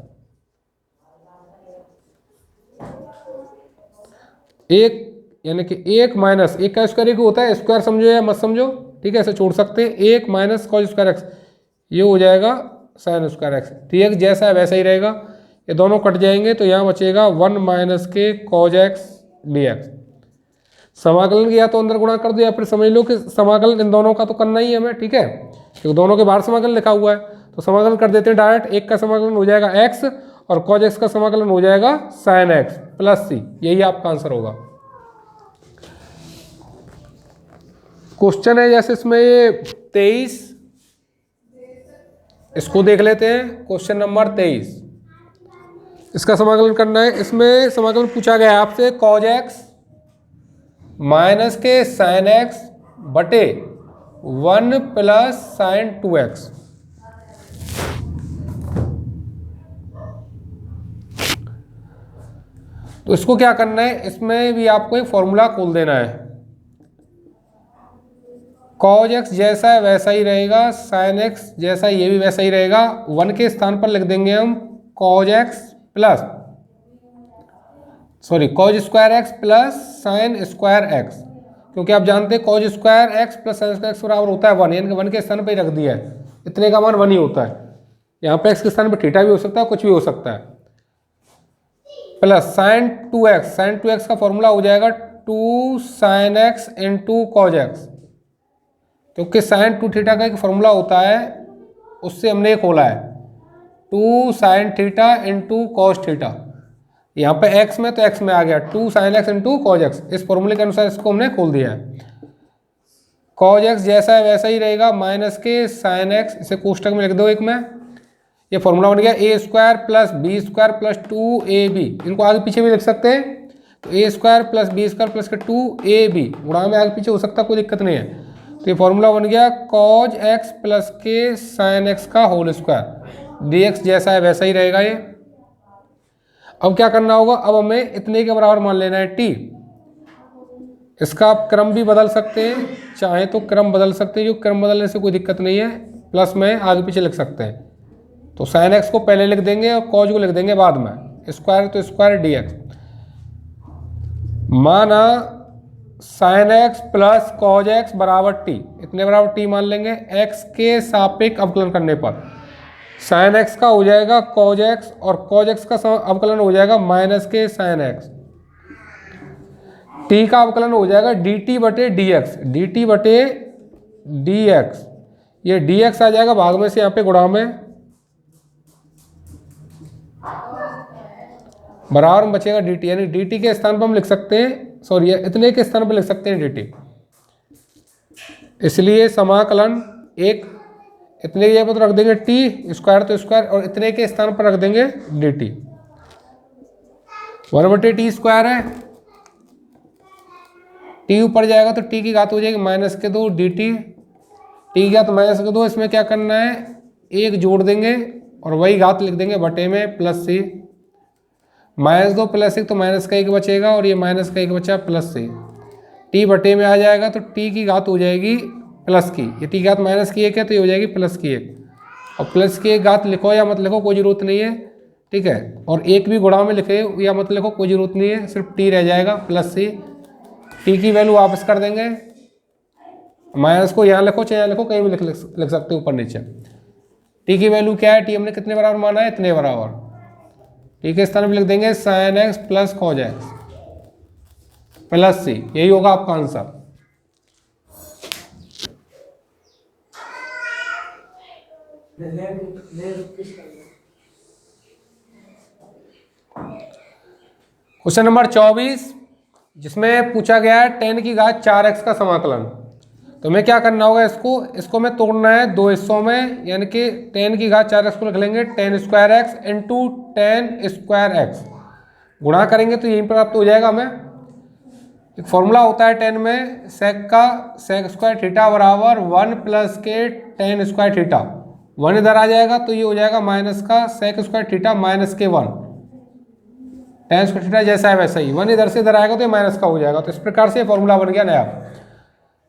एक यानी कि एक माइनस एक का स्क्वायर एक होता है, स्क्वायर समझो या मत समझो, ठीक है, ऐसे छोड़ सकते हैं। एक माइनस कॉज स्क्वायर एक्स ये हो जाएगा sign square x. D x जैसा है वैसा ही रहेगा, ये दोनों कट जाएंगे तो यहाँ बचेगा 1 माइनस के कॉज एक्स डी एक्स। समाकलन किया तो अंदर गुणा कर दो, या फिर समझ लो कि समाकलन इन दोनों का तो करना ही है हमें, ठीक है, क्योंकि दोनों के बाहर समाकलन लिखा हुआ है। तो समाकलन कर देते हैं डायरेक्ट। एक का समाकलन हो जाएगा एक्स और कॉज एक्स का समाकलन हो जाएगा साइन एक्स प्लस सी, यही आपका आंसर होगा। क्वेश्चन है जैसे इसमें ये 23, इसको देख लेते हैं। क्वेश्चन नंबर 23, इसका समाकलन करना है। इसमें समाकलन पूछा गया है आपसे कॉज एक्स माइनस के साइन एक्स बटे 1 प्लस साइन 2x। तो इसको क्या करना है, इसमें भी आपको एक फॉर्मूला खोल देना है। कॉज एक्स जैसा है वैसा ही रहेगा, साइन एक्स जैसा ये भी वैसा ही रहेगा। 1 के स्थान पर लिख देंगे हम cause x plus cos square x plus sign square x, क्योंकि आप जानते हैं cause square x plus sign square x बराबर होता है 1, यानी कि 1 के स्थान पर ही रख दिया है, इतने का मान 1 ही होता है। यहाँ पे एक्स के स्थान पर थीटा भी हो सकता है, कुछ भी हो सकता है। Plus sign 2x, sign 2x का फॉर्मूला हो जाएगा 2 sign x into cos x, क्योंकि साइन 2 थीटा का एक फॉर्मूला होता है, उससे हमने खोला है 2 sine theta into cos theta. यहाँ पे x में तो x में आ गया 2 sign x into cos x, इस फॉर्मूले के अनुसार इसको हमने खोल दिया है। कॉज एक्स जैसा है वैसा ही रहेगा, माइनस के साइन एक्स, इसे कोष्टक में लिख दो एक में। ये फॉर्मूला बन गया A square plus B square plus 2ab, इनको आगे पीछे भी लिख सकते हैं। तो A square plus B square plus 2ab गुणा में आगे पीछे हो सकता है, कोई दिक्कत नहीं है। तो ये फॉर्मूला बन गया कॉज एक्स प्लस के साइन एक्स का होल स्क्वायर, डी एक्स जैसा है वैसा ही रहेगा ये। अब क्या करना होगा, अब हमें इतने के बराबर मान लेना है टी। इसका आप क्रम भी बदल सकते हैं, चाहे तो क्रम बदल सकते हैं, जो क्रम बदलने से कोई दिक्कत नहीं है, प्लस में आगे पीछे लिख सकते हैं। तो साइन एक्स को पहले लिख देंगे और कॉज को लिख देंगे बाद में, स्क्वायर तो स्क्वायर डी एक्स। माना sign x plus cos x बराबर टी, इतने बराबर टी मान लेंगे। एक्स के सापेक्ष अवकलन करने पर साइन एक्स का हो जाएगा कॉज एक्स और कॉज एक्स का अवकलन हो जाएगा माइनस के साइन एक्स। टी का अवकलन हो जाएगा डी टी बटे डी एक्स, डी टी बटे डी एक्स। ये डी एक्स आ जाएगा भाग में से यहाँ पे गुणा में, बराबर में बचेगा डी टी, यानी डी टी के स्थान पर हम लिख सकते हैं, सॉरी इतने के स्थान पर लिख सकते हैं डी टी। इसलिए समाकलन एक इतने की जगह पर तो रख देंगे टी, स्क्वायर तो स्क्वायर, और इतने के स्थान पर रख देंगे डी टी। 1 बटे टी स्क्वायर है, टी ऊपर जाएगा तो टी की घात हो जाएगी माइनस के 2 डी टी, टी की घात माइनस के 2। इसमें क्या करना है, एक जोड़ देंगे और वही घात लिख देंगे बटे में प्लस सी। -2 प्लस 1 तो माइनस का 1 बचेगा, और ये माइनस का 1 बचा प्लस सी। टी बटे में आ जाएगा तो टी की घात हो जाएगी प्लस की, ये टी की घात माइनस की 1 है तो ये हो जाएगी प्लस की 1। और प्लस की 1 घात लिखो या मत लिखो कोई ज़रूरत नहीं है, ठीक है, और एक भी गुणा में लिखे या मत लिखो कोई ज़रूरत नहीं है, सिर्फ टी रह जाएगा प्लस सी। टी की वैल्यू वापस कर देंगे, माइनस को यहाँ लिखो चाहे यहाँ लिखो, कहीं भी लिख सकते हो ऊपर नीचे। टी की वैल्यू क्या है, टी हमने कितने बराबर माना है, इतने बराबर। टी के स्थान पर लिख देंगे sine x plus cos x plus C, यही होगा आपका आंसर। क्वेश्चन नंबर 24, जिसमें पूछा गया है 10 की घात 4x का समाकलन। तो हमें क्या करना होगा, इसको हमें तोड़ना है दो हिस्सों में, यानी कि 10 की घात 4x को लिख लेंगे 10 square x into 10 square x. गुणा करेंगे तो यहीं पर प्राप्त हो जाएगा हमें। एक फॉर्मूला होता है टेन में सेक का, सेक स्क्वायर थीटा बराबर 1 प्लस के टेन स्क्वायर थीटा। 1 इधर आ जाएगा तो ये हो जाएगा माइनस का सेक स्क्वायर थीटा माइनस के 1। टेन स्क्वायर थीटा जैसा है वैसा ही, 1 इधर से इधर आएगा तो ये माइनस का हो जाएगा। तो इस प्रकार से फॉर्मूला बन गया नया,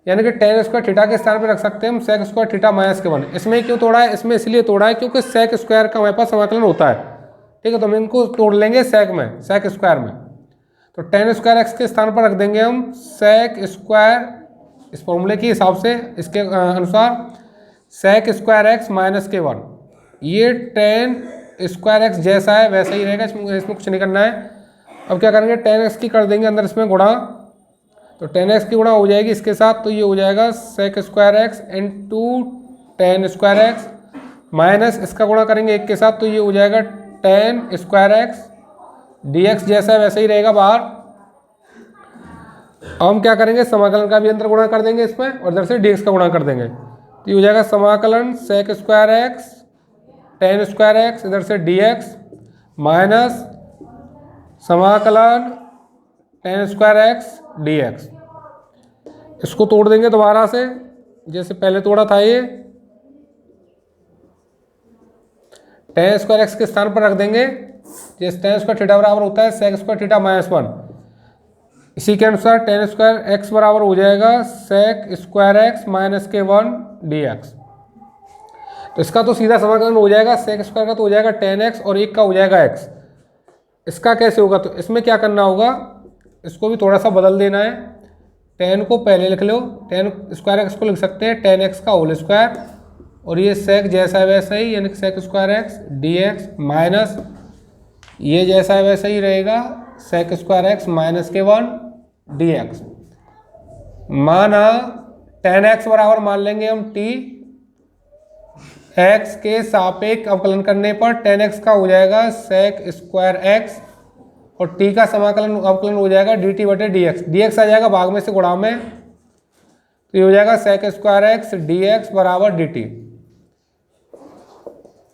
यानी कि टेन स्क्वायर थीटा के स्थान पर रख सकते हैं हम सेक स्क्वायर थीटा माइनस के 1। इसमें क्यों तोड़ा है? इसमें इसलिए तोड़ा है क्योंकि सेक स्क्वायर का हमारे पास समाकलन होता है, ठीक है। तो हम इनको तोड़ लेंगे सेक में, सेक स्क्वायर में। तो टेन स्क्वायर एक्स के स्थान पर रख देंगे हम सेक स्क्वायर, इस फॉर्मूले के हिसाब से, इसके अनुसार सेक स्क्वायर एक्स माइनस के 1। ये टेन स्क्वायर एक्स जैसा है वैसा ही रहेगा, इसमें कुछ नहीं करना है। अब क्या करेंगे, टेन एक्स की कर देंगे अंदर इसमें गुणा, तो टेन एक्स की गुणा हो जाएगी इसके साथ, तो ये हो जाएगा sec square x into tan square x minus इसका गुणा करेंगे एक के साथ, तो ये हो जाएगा टेन स्क्वायर एक्स dx जैसा है वैसा ही रहेगा बाहर। अब हम क्या करेंगे, समाकलन का भी अंतर गुणा कर देंगे इसमें और इधर से dx का गुणा कर देंगे, तो ये हो जाएगा समाकलन sec square x tan square x इधर से dx माइनस समाकलन टेन स्क्वायर एक्स dx। इसको तोड़ देंगे दोबारा से जैसे पहले तोड़ा था। ये टेन स्क्वायर एक्स के स्थान पर रख देंगे, जैसे टेन स्क्वायर थीटा बराबर होता है सेक स्क्वायर थीटा माइनस 1। इसी के अनुसार टेन स्क्वायर एक्स बराबर हो जाएगा सेक स्क्वायर एक्स माइनस के 1 dx। तो इसका तो सीधा समाकलन हो जाएगा, सेक स्क्वायर का तो हो जाएगा टेन एक्स और एक का हो जाएगा एक्स। इसका कैसे होगा, तो इसमें क्या करना होगा, इसको भी थोड़ा सा बदल देना है। टेन को पहले लिख लो, टेन स्क्वायर एक्स को लिख सकते हैं टेन एक्स का होल स्क्वायर, और ये सेक जैसा है वैसा ही, यानी कि sec square x dx minus ये जैसा है वैसा ही रहेगा सेक स्क्वायर एक्स माइनस के 1 dx। माना टेन एक्स बराबर मान लेंगे हम t, x के सापेक्ष अवकलन करने पर टेन एक्स का हो जाएगा सेक स्क्वायर एक्स और t का समाकलन अवकलन हो जाएगा dt बटे dx। dx आ जाएगा भाग में से गुणा में, तो ये हो जाएगा सेक स्क्वायर एक्स dx बराबर dt।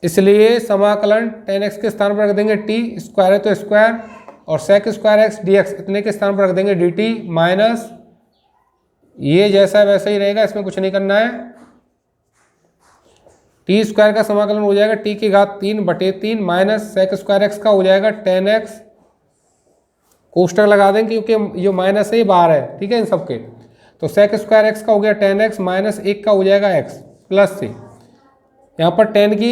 इसलिए समाकलन टेन एक्स के स्थान पर रख देंगे t, स्क्वायर है तो स्क्वायर, और सेक स्क्वायर एक्स dx इतने के स्थान पर रख देंगे dt माइनस ये जैसा है वैसा ही रहेगा, इसमें कुछ नहीं करना है। टी स्क्वायर का समाकलन हो जाएगा t की घात 3 बटे 3 माइनस सेक स्क्वायर एक्स का हो जाएगा टेन एक्स, कोष्टक लगा देंगे क्योंकि ये माइनस से ही बाहर है, ठीक है इन सबके। तो सेक स्क्वायर एक्स का हो गया टेन एक्स माइनस एक का हो जाएगा एक्स प्लस सी। यहाँ पर टेन की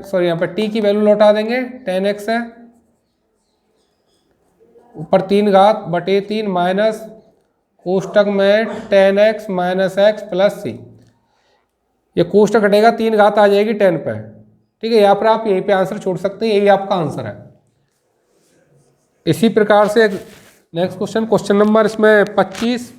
सॉरी यहाँ पर t की वैल्यू लौटा देंगे, टेन एक्स है ऊपर 3 घात बटे 3 माइनस कोष्टक में tan x minus x plus C. ये कोष्टक हटेगा 3 घात आ जाएगी 10 पे, ठीक है। यहाँ पर आप यहीं पे आंसर छोड़ सकते हैं, यही आपका आंसर है। इसी प्रकार से नेक्स्ट क्वेश्चन, क्वेश्चन नंबर इसमें 25,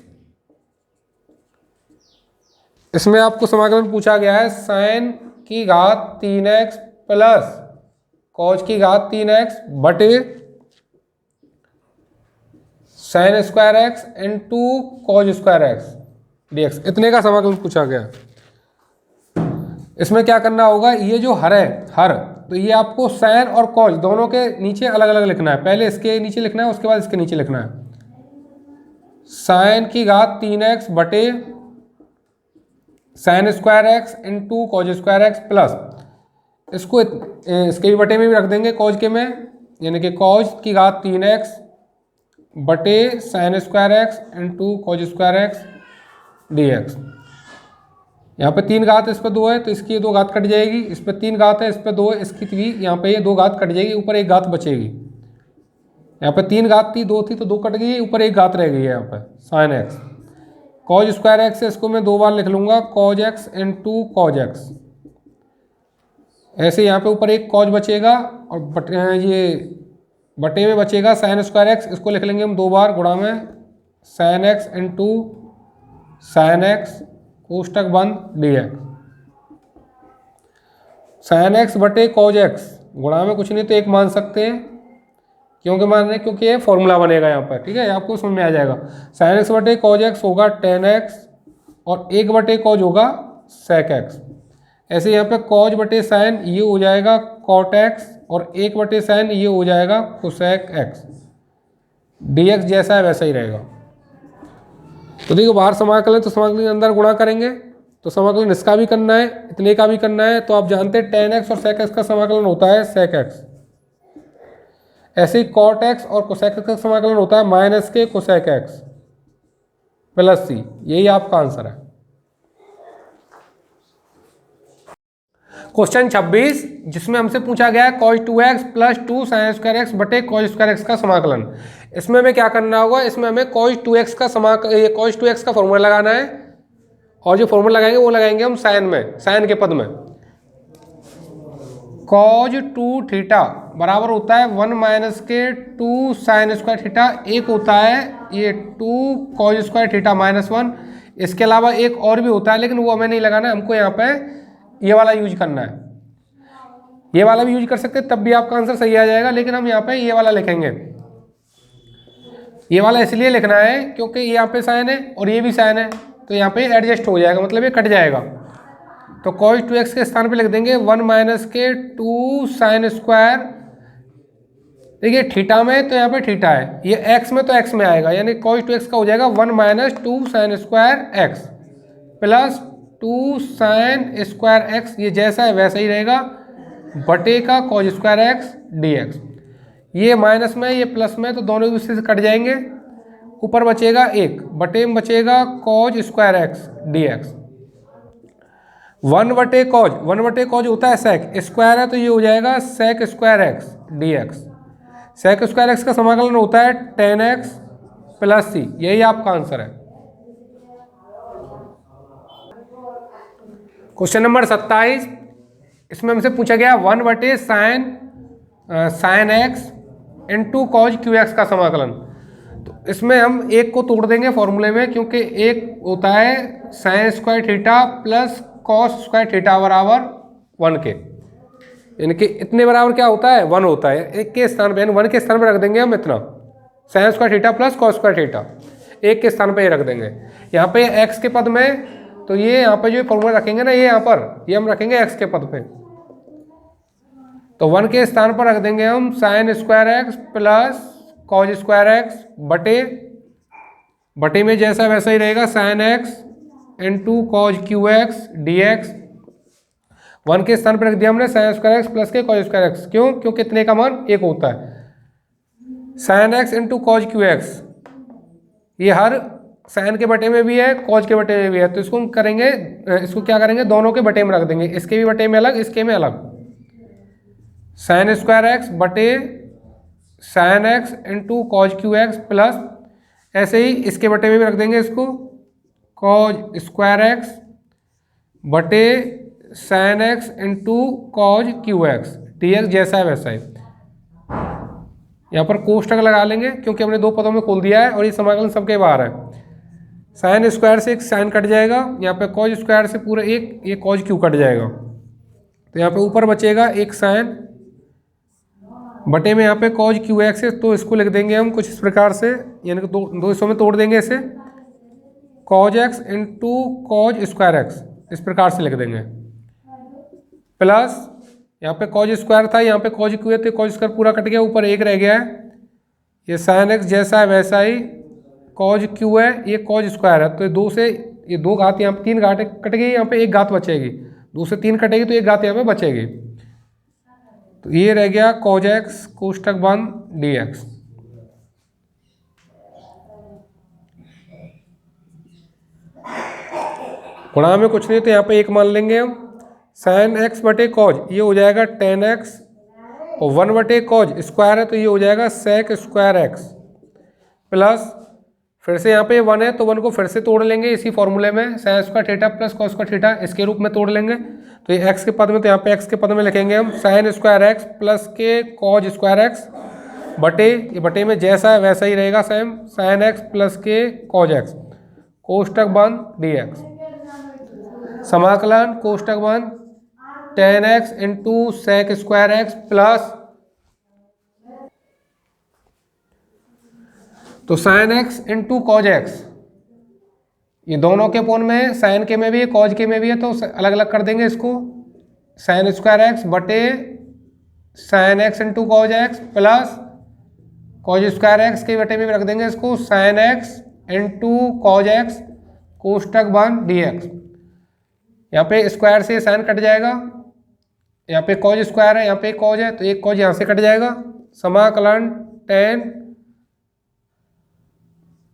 इसमें आपको समाकलन पूछा गया है साइन की घात 3x प्लस कॉज की घात 3x बटे sign square x into cause square x dx, इतने का समाकलन पूछा गया। इसमें क्या करना होगा, ये जो हर है हर, तो ये आपको साइन और कॉज दोनों के नीचे अलग अलग लिखना है। पहले इसके नीचे लिखना है, उसके बाद इसके नीचे लिखना है। साइन की घात 3x बटे sign square x into cause square x plus इसको इसके भी बटे में भी रख देंगे कॉज के में, यानी कि कॉज की घात 3x बटे sign square x into cause square x dx। यहाँ पे 3 घात, इस पर 2 है तो इसकी 2 घात कट जाएगी, इस पर 3 घात है, इस पर 2 है, इसकी 3, यहाँ पे ये 2 घात कट जाएगी, ऊपर 1 घात बचेगी। यहाँ पे 3 घात थी, 2 थी तो 2 कट गई, ऊपर 1 घात रह गई है यहाँ पे sine x. Cause square x है, इसको मैं 2 बार लिख लूँगा cos x into cos x. ऐसे यहाँ पे ऊपर एक कॉज बचेगा और ये बटे में बचेगा साइन स्क्वायर एक्स, इसको लिख लेंगे हम 2 बार गुणा में sine x into sine x कोष्टक बंद dx। साइन एक्स बटे कॉज एक्स गुणा में कुछ नहीं तो 1 मान सकते हैं, क्योंकि ये फॉर्मूला बनेगा यहाँ पर, ठीक है, आपको समझ में आ जाएगा। साइन एक्स बटे कॉज एक्स होगा टेन एक्स और 1 बटे कॉज होगा सेक एक्स। ऐसे यहाँ पे कॉज बटे साइन ये हो जाएगा कॉट एक्स और 1 बटे साइन ये हो जाएगा कोसेक एक्स। dx जैसा है वैसा ही रहेगा। तो देखो बाहर समाकलन, तो समाकलन के अंदर गुणा करेंगे, तो समाकलन इसका भी करना है, इतने का भी करना है। तो आप जानते हैं tan x और sec x का समाकलन होता है sec x। ऐसे ही cot x और cosec x का समाकलन होता है -k cosec x plus c। यही आपका आंसर है। क्वेश्चन 26 जिसमें हमसे पूछा गया है cos 2x plus 2 sin square x बटे cos स्क्वायर x का समाकलन। इसमें हमें क्या करना होगा, इसमें हमें cos 2x का cos 2x का फॉर्मूला लगाना है, और जो फॉर्मूला लगाएंगे वो लगाएंगे हम साइन में, साइन के पद में। cos 2 थीटा बराबर होता है 1 माइनस के 2 साइन स्क्वायर थीटा, एक होता है ये 2 cos स्क्वायर थीटा -1। इसके अलावा एक और भी होता है, लेकिन वो हमें नहीं लगाना है, हमको यहाँ पे ये वाला यूज करना है। ये वाला भी यूज कर सकते हैं, तब भी आपका आंसर सही आ जाएगा, लेकिन हम यहाँ पे ये वाला लिखेंगे। ये वाला इसलिए लिखना है क्योंकि यहाँ पे साइन है और ये भी साइन है, तो यहाँ पे एडजस्ट हो जाएगा, मतलब ये कट जाएगा। तो cos 2x के स्थान पे लिख देंगे 1 माइनस के 2 साइन स्क्वायर। देखिए थीटा में तो यहाँ पे थीटा है, ये x में तो x में आएगा, यानी cos 2x का हो जाएगा 1 minus 2 sign square x plus 2 sign square x, ये जैसा है वैसा ही रहेगा, बटे का cos स्क्वायर x dx। ये माइनस में ये प्लस में, तो दोनों एक दूसरे से कट जाएंगे, ऊपर बचेगा 1, बटे में बचेगा cos स्क्वायर x dx। 1 बटे कॉज होता है sec, स्क्वायर है तो ये हो जाएगा sec square x dx। sec square x का समाकलन होता है tan x प्लस c। यही आपका आंसर है। क्वेश्चन नंबर 27 इसमें हमसे पूछा गया 1 बटे sine x into cos cube x का समाकलन। तो इसमें हम एक को तोड़ देंगे फॉर्मूले में, क्योंकि एक होता है sine square theta plus cos square theta बराबर 1 के, यानी कि इतने बराबर क्या होता है 1 होता है। एक के स्थान पे यानी 1 के स्थान पे रख देंगे हम इतना, sine square theta plus cos square theta, एक के स्थान पे ये रख देंगे। यहाँ पे x के पद में, तो ये यहाँ पे जो फॉर्मूला रखेंगे ना, ये यहाँ पर ये हम रखेंगे x के पद पे, तो 1 के स्थान पर रख देंगे हम sine square x plus cos square x बटे में जैसा वैसा ही रहेगा sine x into cos cube x d x. 1 के स्थान पर रख दिया हमने साइन स्क्वायर एक्स प्लस के कॉज स्क्वायर एक्स, क्यों? क्योंकि इतने का मान 1 होता है। Sine x into cos cube x, ये हर साइन के बटे में भी है, कॉज के बटे में भी है, तो इसको हम करेंगे, इसको क्या करेंगे, दोनों के बटे में रख देंगे, इसके भी बटे में अलग, इसके में अलग। साइन स्क्वायर एक्स बटे sine x into cos cube x plus, ऐसे ही इसके बटे में भी रख देंगे इसको, कॉज स्क्वायर एक्स बटे sine x into cos cube x d x, जैसा है वैसा ही। यहाँ पर कोष्टक लगा लेंगे क्योंकि हमने 2 पदों में खोल दिया है और ये समाकलन सबके बाहर है। साइन स्क्वायर से एक साइन कट जाएगा, यहाँ पे कॉज स्क्वायर से पूरा एक ये कॉज क्यू कट जाएगा, तो यहाँ पे ऊपर बचेगा एक साइन बटे में यहाँ पे कॉज क्यू एक्स है, तो इसको लिख देंगे हम कुछ इस प्रकार से, यानी कि दो हिस्सों में तोड़ देंगे इसे, cos x into cause square x, इस प्रकार से लिख देंगे, प्लस यहाँ पे कॉज स्क्वायर था, यहाँ पे कॉज क्यू है, तो कॉज स्क्वायर पूरा कट गया, ऊपर एक रह गया है, ये साइन एक्स जैसा है वैसा ही, कॉज क्यू है, ये कॉज स्क्वायर है, तो दो से ये 2 घात, यहाँ पे 3 घात कट गई, यहाँ पे 1 घात बचेगी, 2 से 3 कटेगी तो 1 घात यहाँ पे बचेगी, तो ये रह गया कॉज एक्स कोष्टक बंद डी एक्स। गुणा में कुछ नहीं तो यहाँ पे 1 मान लेंगे हम, साइन एक्स बटे कॉज ये हो जाएगा टेन एक्स, और 1 बटे कॉज स्क्वायर है तो ये हो जाएगा सेक स्क्वायर एक्स, प्लस फिर से यहाँ पे 1 है तो 1 को फिर से तोड़ लेंगे इसी फॉर्मूले में, sine square theta plus cos square theta इसके रूप में तोड़ लेंगे, तो ये एक्स के पद में, तो यहाँ पे एक्स के पद में लिखेंगे हम साइन स्क्वायर एक्स प्लस के कॉज स्क्वायर एक्स बटे, ये बटे में जैसा है वैसा ही रहेगा सेम, साइन एक्स प्लस के कॉज एक्स कोष्टक बंद डी एक्स। समाकलन कोष्टक बंद tan x into sec square x plus, तो sine x into cos x, ये दोनों के पोन में, साइन के में भी है कॉज के में भी है, तो अलग अलग कर देंगे इसको, साइन स्क्वायर एक्स बटे sine x into cos x plus cos square x के बटे में भी रख देंगे इसको, sine x into cos x कोष्टक बंद डी एक्स। यहाँ पे स्क्वायर से साइन कट जाएगा, यहाँ पे कॉज स्क्वायर है, यहाँ पे कॉज है, तो एक कॉज यहाँ से कट जाएगा। समाकलन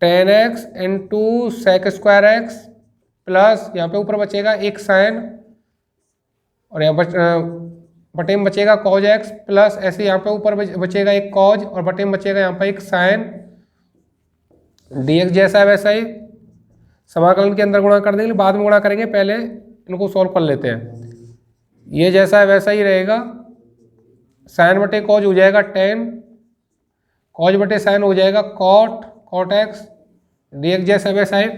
tan x into sec square x plus यहाँ पे ऊपर बचेगा एक साइन और यहाँ बटे में बचेगा कॉज एक्स प्लस ऐसे यहाँ पे ऊपर बचेगा एक कॉज और बटे में बचेगा यहाँ पे एक साइन डी एक्स जैसा है वैसा ही। समाकलन के अंदर गुणा कर देंगे, बाद में गुणा करेंगे, पहले इनको सॉल्व कर लेते हैं। ये जैसा है वैसा ही रहेगा, साइन बटे कॉज हो जाएगा टेन, कॉज बटे साइन हो जाएगा कॉट एक्स, डी एक्स जैसा वैसा ही।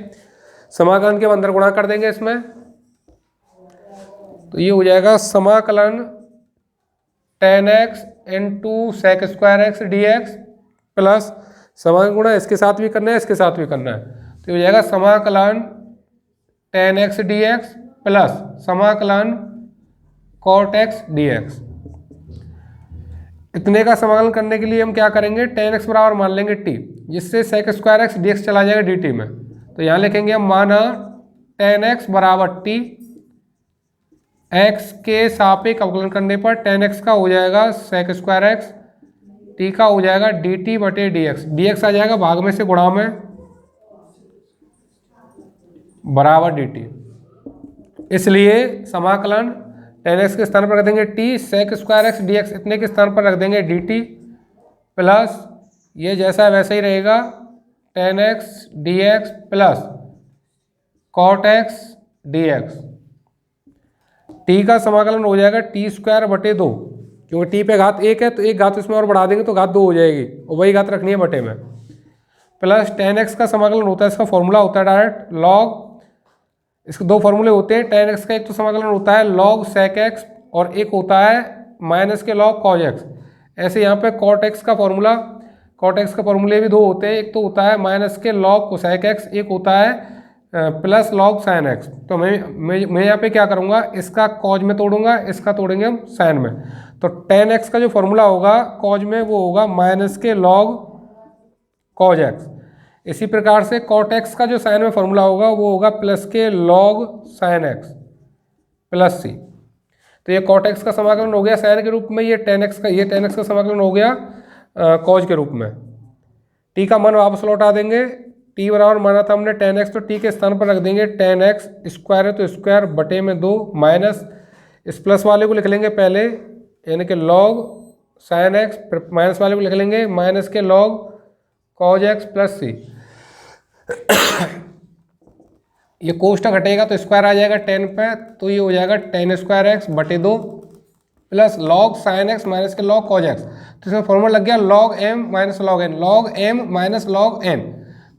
समाकलन के अंदर गुणा कर देंगे इसमें, तो ये हो जाएगा समाकलन tan x into sec square x d x plus समाकलन गुणा इसके साथ भी करना है, इसके साथ भी करना है, तो हो जाएगा समाकलन tan x d x plus समाकलन कॉट एक्स डी एक्स। इतने का समाकलन करने के लिए हम क्या करेंगे, टेन एक्स बराबर मान लेंगे टी, जिससे sec square x d x चला जाएगा डी टी में। तो यहाँ लिखेंगे हम माना टेन एक्स बराबर टी, एक्स के सापेक्ष अवकलन करने पर टेन एक्स का हो जाएगा सेक स्क्वायर एक्स, टी का हो जाएगा डी टी बटे डी एक्स, डी एक्स आ जाएगा भाग में से गुणा में बराबर डी टी। इसलिए समाकलन टेन एक्स के स्थान पर रख देंगे t, sec square x d x इतने के स्थान पर रख देंगे डी टी प्लस ये जैसा है वैसा ही रहेगा tan x d x plus cot x d x. T का समाकलन हो जाएगा टी स्क्वायर बटे दो, क्योंकि टी पे घात एक है तो एक घात इसमें और बढ़ा देंगे तो घात दो हो जाएगी और वही घात रखनी है बटे में, प्लस टेन एक्स का समाकलन होता है, इसका फॉर्मूला होता है डायरेक्ट लॉग, इसके दो फॉर्मूले होते हैं टेन एक्स का, एक तो समाकलन होता है लॉग सेक एक्स और एक होता है माइनस के लॉग कॉज एक्स। ऐसे यहाँ पे कॉट एक्स का फॉर्मूला, कॉट एक्स का फॉर्मूले भी दो होते हैं, एक तो होता है माइनस के लॉग कोसेक एक्स, एक होता है प्लस लॉग साइन एक्स। तो मैं यहाँ पे क्या करूँगा, इसका कॉज में तोड़ूंगा, इसका तोड़ेंगे हम साइन में। तो टेन एक्स का जो फॉर्मूला होगा कॉज में वो होगा माइनस के लॉग कॉज एक्स। इसी प्रकार से कॉट एक्स का जो साइन में फॉर्मूला होगा वो होगा प्लस के लॉग साइन एक्स प्लस सी। तो ये कॉट एक्स का समाकलन हो गया साइन के रूप में, ये टेन एक्स का समाकलन हो गया कॉज के रूप में। टी का मान वापस लौटा देंगे, टी बराबर माना था हमने टेन एक्स, तो टी के स्थान पर रख देंगे टेन एक्स, स्क्वायर है तो स्क्वायर बटे में दो माइनस इस प्लस वाले को लिख लेंगे पहले, यानी कि लॉग साइन एक्स, माइनस वाले को लिख लेंगे माइनस के log cos x plus C. ये कोष्टक हटेगा तो स्क्वायर आ जाएगा टेन पे, तो ये हो जाएगा टेन स्क्वायर एक्स बटे दो plus log sine x minus के लॉग कॉज एक्स। तो इसमें फॉर्मूला लग गया log m minus log n, log m minus log n,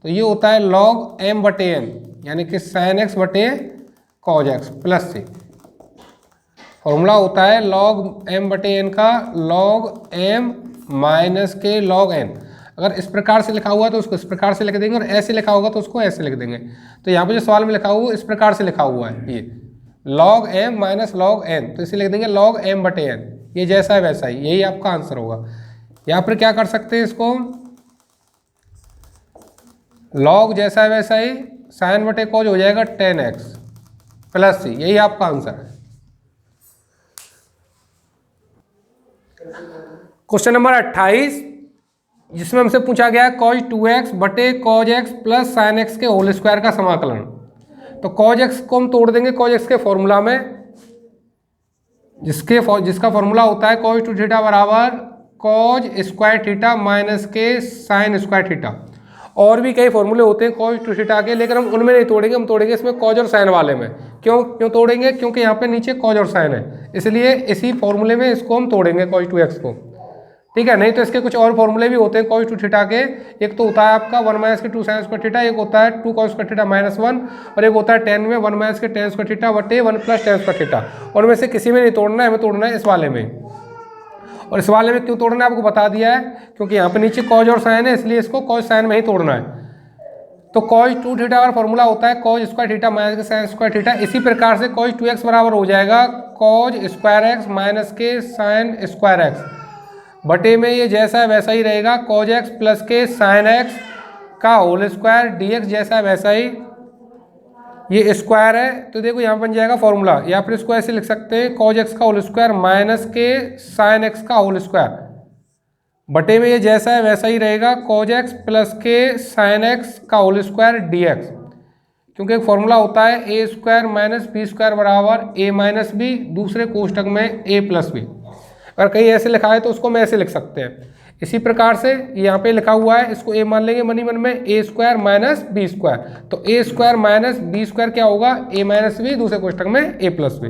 तो ये होता है लॉग एम बटे एन, यानी कि साइन एक्स बटे कॉज एक्स प्लस सी। फॉर्मूला होता है लॉग एम बटे एन का लॉग एम माइनस के लॉग एन। अगर इस प्रकार से लिखा हुआ है तो उसको इस प्रकार से लिख देंगे और ऐसे लिखा होगा तो उसको ऐसे लिख देंगे। तो यहाँ पे जो सवाल में लिखा हुआ है इस प्रकार से लिखा हुआ है, ये log m minus log n, तो इसे लिख देंगे लॉग एम बटे एन। ये जैसा है वैसा ही, यही आपका आंसर होगा। यहाँ पर क्या कर सकते हैं, इसको लॉग जैसा है वैसा ही साइन बटे कॉज हो जाएगा टेन एक्स प्लस सी, यही आपका आंसर है। क्वेश्चन नंबर 28, जिसमें हमसे पूछा गया है कॉज 2x बटे cos x plus sine x के होल स्क्वायर का समाकलन। तो कॉज एक्स को हम तोड़ देंगे कॉज एक्स के फॉर्मूला में, जिसका फॉर्मूला होता है कॉज टू थीटा बराबर कॉज स्क्वायर थीटा माइनस के साइन स्क्वायर थीटा। और भी कई फॉर्मूले होते हैं कॉज टू थीटा के, लेकिन हम उनमें नहीं तोड़ेंगे, हम तोड़ेंगे इसमें कॉज और साइन वाले में। क्यों तोड़ेंगे, क्योंकि यहाँ पे नीचे कॉज और साइन है, इसलिए इसी फॉर्मूले में इसको हम तोड़ेंगे कॉज 2x को, ठीक है। नहीं तो इसके कुछ और फॉर्मूले भी होते हैं कॉज टू थीटा के, एक तो होता है आपका 1 माइनस के 2 साइन स्क्वायर थीटा, एक होता है 2 कॉस स्क्वायर थीटा माइनस 1, और एक होता है 10 में 1 माइनस के 10 स्क्वायर थीटा बटे 1 प्लस 10 स्क्वायर थीटा। और में से किसी में नहीं तोड़ना है, हमें तोड़ना है इस वाले में। और इस वाले में क्यों तोड़ना है आपको बता दिया है, क्योंकि यहाँ पे नीचे कॉज और साइन है, इसलिए इसको कॉज साइन में ही तोड़ना है। तो कॉज 2 थीटा का फॉर्मूला होता है कॉज स्क्वायर थीटा माइनस के साइन स्क्वायर थीटा। इसी प्रकार से कॉज 2x बराबर हो जाएगा कॉज स्क्वायर एक्स माइनस के साइन स्क्वायर एक्स बटे में ये जैसा है वैसा ही रहेगा कॉज एक्स प्लस के साइन एक्स का होल स्क्वायर dx जैसा है वैसा ही, ये स्क्वायर है तो देखो यहाँ बन जाएगा फॉर्मूला, या फिर इसको ऐसे लिख सकते हैं cos x का होल स्क्वायर माइनस के साइन x का होल स्क्वायर, बटे में ये जैसा है वैसा ही रहेगा cos x प्लस के साइन x का होल स्क्वायर dx, क्योंकि एक फॉर्मूला होता है ए स्क्वायर माइनस बी स्क्वायर बराबर ए माइनस बी, दूसरे कोष्टक में ए प्लस बी। अगर कहीं ऐसे लिखा है तो उसको मैं ऐसे लिख सकते हैं। इसी प्रकार से यहाँ पे लिखा हुआ है, इसको ए मान लेंगे मनी मन में, ए स्क्वायर माइनस बी स्क्वायर, तो A square minus b square क्या होगा, ए माइनस बी, दूसरे कोष्टक में ए प्लस बी।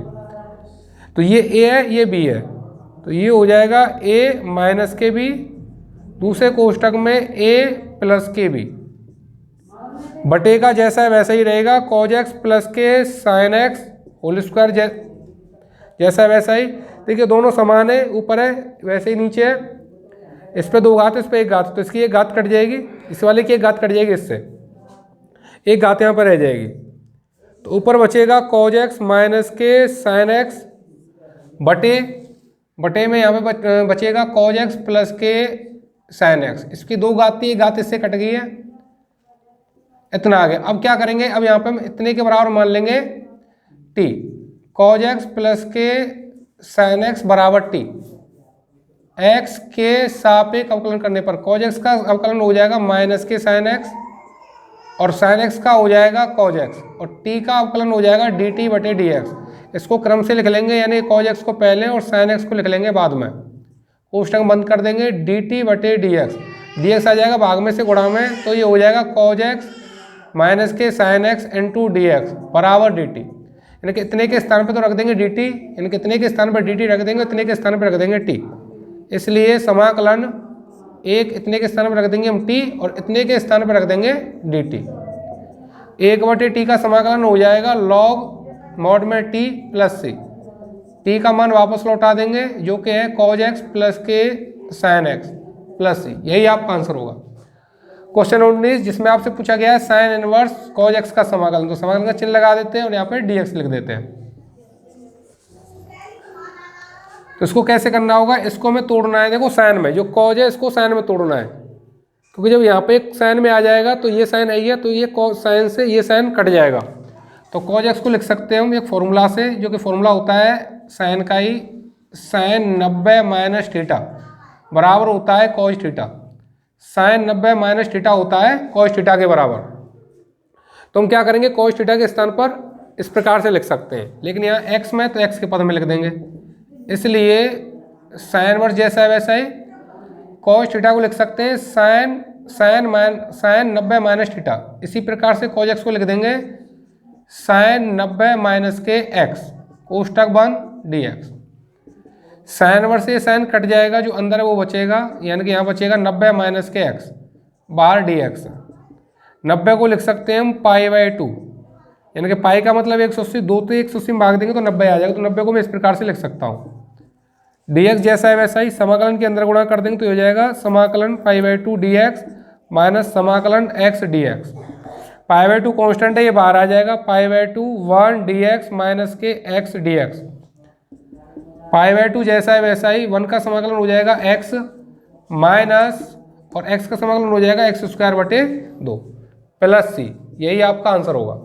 तो ये ए है, ये बी है, तो ये हो जाएगा ए माइनस के बी, दूसरे कोष्टक में ए प्लस के बी, बटे का जैसा है वैसा ही रहेगा cos x प्लस के साइन x होल स्क्वायर जैसा है वैसा ही। देखिए दोनों समान है, ऊपर है वैसे ही नीचे है, इस पे दो घात इस पे एक घात, तो इसकी एक घात कट जाएगी, इस वाले की एक घात कट जाएगी, इससे एक घात यहाँ पर रह जाएगी, तो ऊपर बचेगा cos x माइनस के साइन x बटे में यहाँ पे बचेगा cos x प्लस के साइन x, इसकी दो घात थी, एक घात इससे कट गई है, इतना आ गया। अब क्या करेंगे, अब यहाँ पे हम इतने के बराबर मान लेंगे t, cos x प्लस के साइन x बराबर t, x के सापेक्ष अवकलन करने पर cos x का अवकलन हो जाएगा माइनस के साइन x, और साइन x का हो जाएगा cos x, और t का अवकलन हो जाएगा dt बटे dx। इसको क्रम से लिख लेंगे, यानी cos x को पहले और साइन x को लिख लेंगे बाद में, कोष्टक बंद कर देंगे, dt बटे dx आ जाएगा भाग में से गुणा में, तो ये हो जाएगा cos x माइनस के sine x into d x बराबर dt, यानी कि इतने के स्थान पे तो रख देंगे dt, यानी कि इतने के स्थान पर dt रख देंगे, इतने के स्थान पर रख देंगे t, इसलिए समाकलन एक इतने के स्थान पर रख देंगे हम t, और इतने के स्थान पर रख देंगे dt। एक बटे t का समाकलन हो जाएगा log मॉड में t प्लस c, t का मान वापस लौटा देंगे जो कि है cos x प्लस के साइन x प्लस c, यही आपका आंसर होगा। क्वेश्चन 19 जिसमें आपसे पूछा गया है साइन इनवर्स cos x का समाकलन, तो समाकलन का चिन्ह लगा देते हैं और यहाँ पे dx लिख देते हैं। तो इसको कैसे करना होगा, इसको हमें तोड़ना है, देखो साइन में जो cos है इसको साइन में तोड़ना है, क्योंकि जब यहाँ पे एक साइन में आ जाएगा तो ये साइन आई है, तो ये साइन से ये साइन कट जाएगा, तो cos x को लिख सकते हैं हम एक फॉर्मूला से, जो कि फॉर्मूला होता है साइन का ही, साइन 90 माइनस थीटा बराबर होता है cos theta, sine 90 minus theta होता है cos थीटा के बराबर। तो हम क्या करेंगे, cos थीटा के स्थान पर इस प्रकार से लिख सकते हैं, लेकिन यहाँ x में तो x के पद में लिख देंगे, इसलिए साइन वर्स जैसा है वैसा ही cos थीटा को लिख सकते हैं साइन 90 माइनस थीटा, इसी प्रकार से cos x को लिख देंगे साइन 90 माइनस के x कोष्टक बंद dx। साइन वर्स से साइन कट जाएगा, जो अंदर है वो बचेगा, यानी कि यहाँ बचेगा 90 माइनस के x बाहर dx। 90 को लिख सकते हैं हम π/2, यानी कि पाई का मतलब 180, 2 तो 180 में भाग देंगे तो 90 आ जाएगा, तो 90 को मैं इस प्रकार से लिख सकता हूँ। dx जैसा है वैसा ही समाकलन के अंदर गुणा कर देंगे तो हो जाएगा समाकलन π/2 dx माइनस समाकलन x dx। π/2 कॉन्स्टेंट है, ये बाहर आ जाएगा, π/2 1 dx माइनस के x dx। π/2 जैसा है वैसा ही 1 का समाकलन हो जाएगा x माइनस, और x का समाकलन हो जाएगा x स्क्वायर बटे 2 प्लस c, यही आपका आंसर होगा।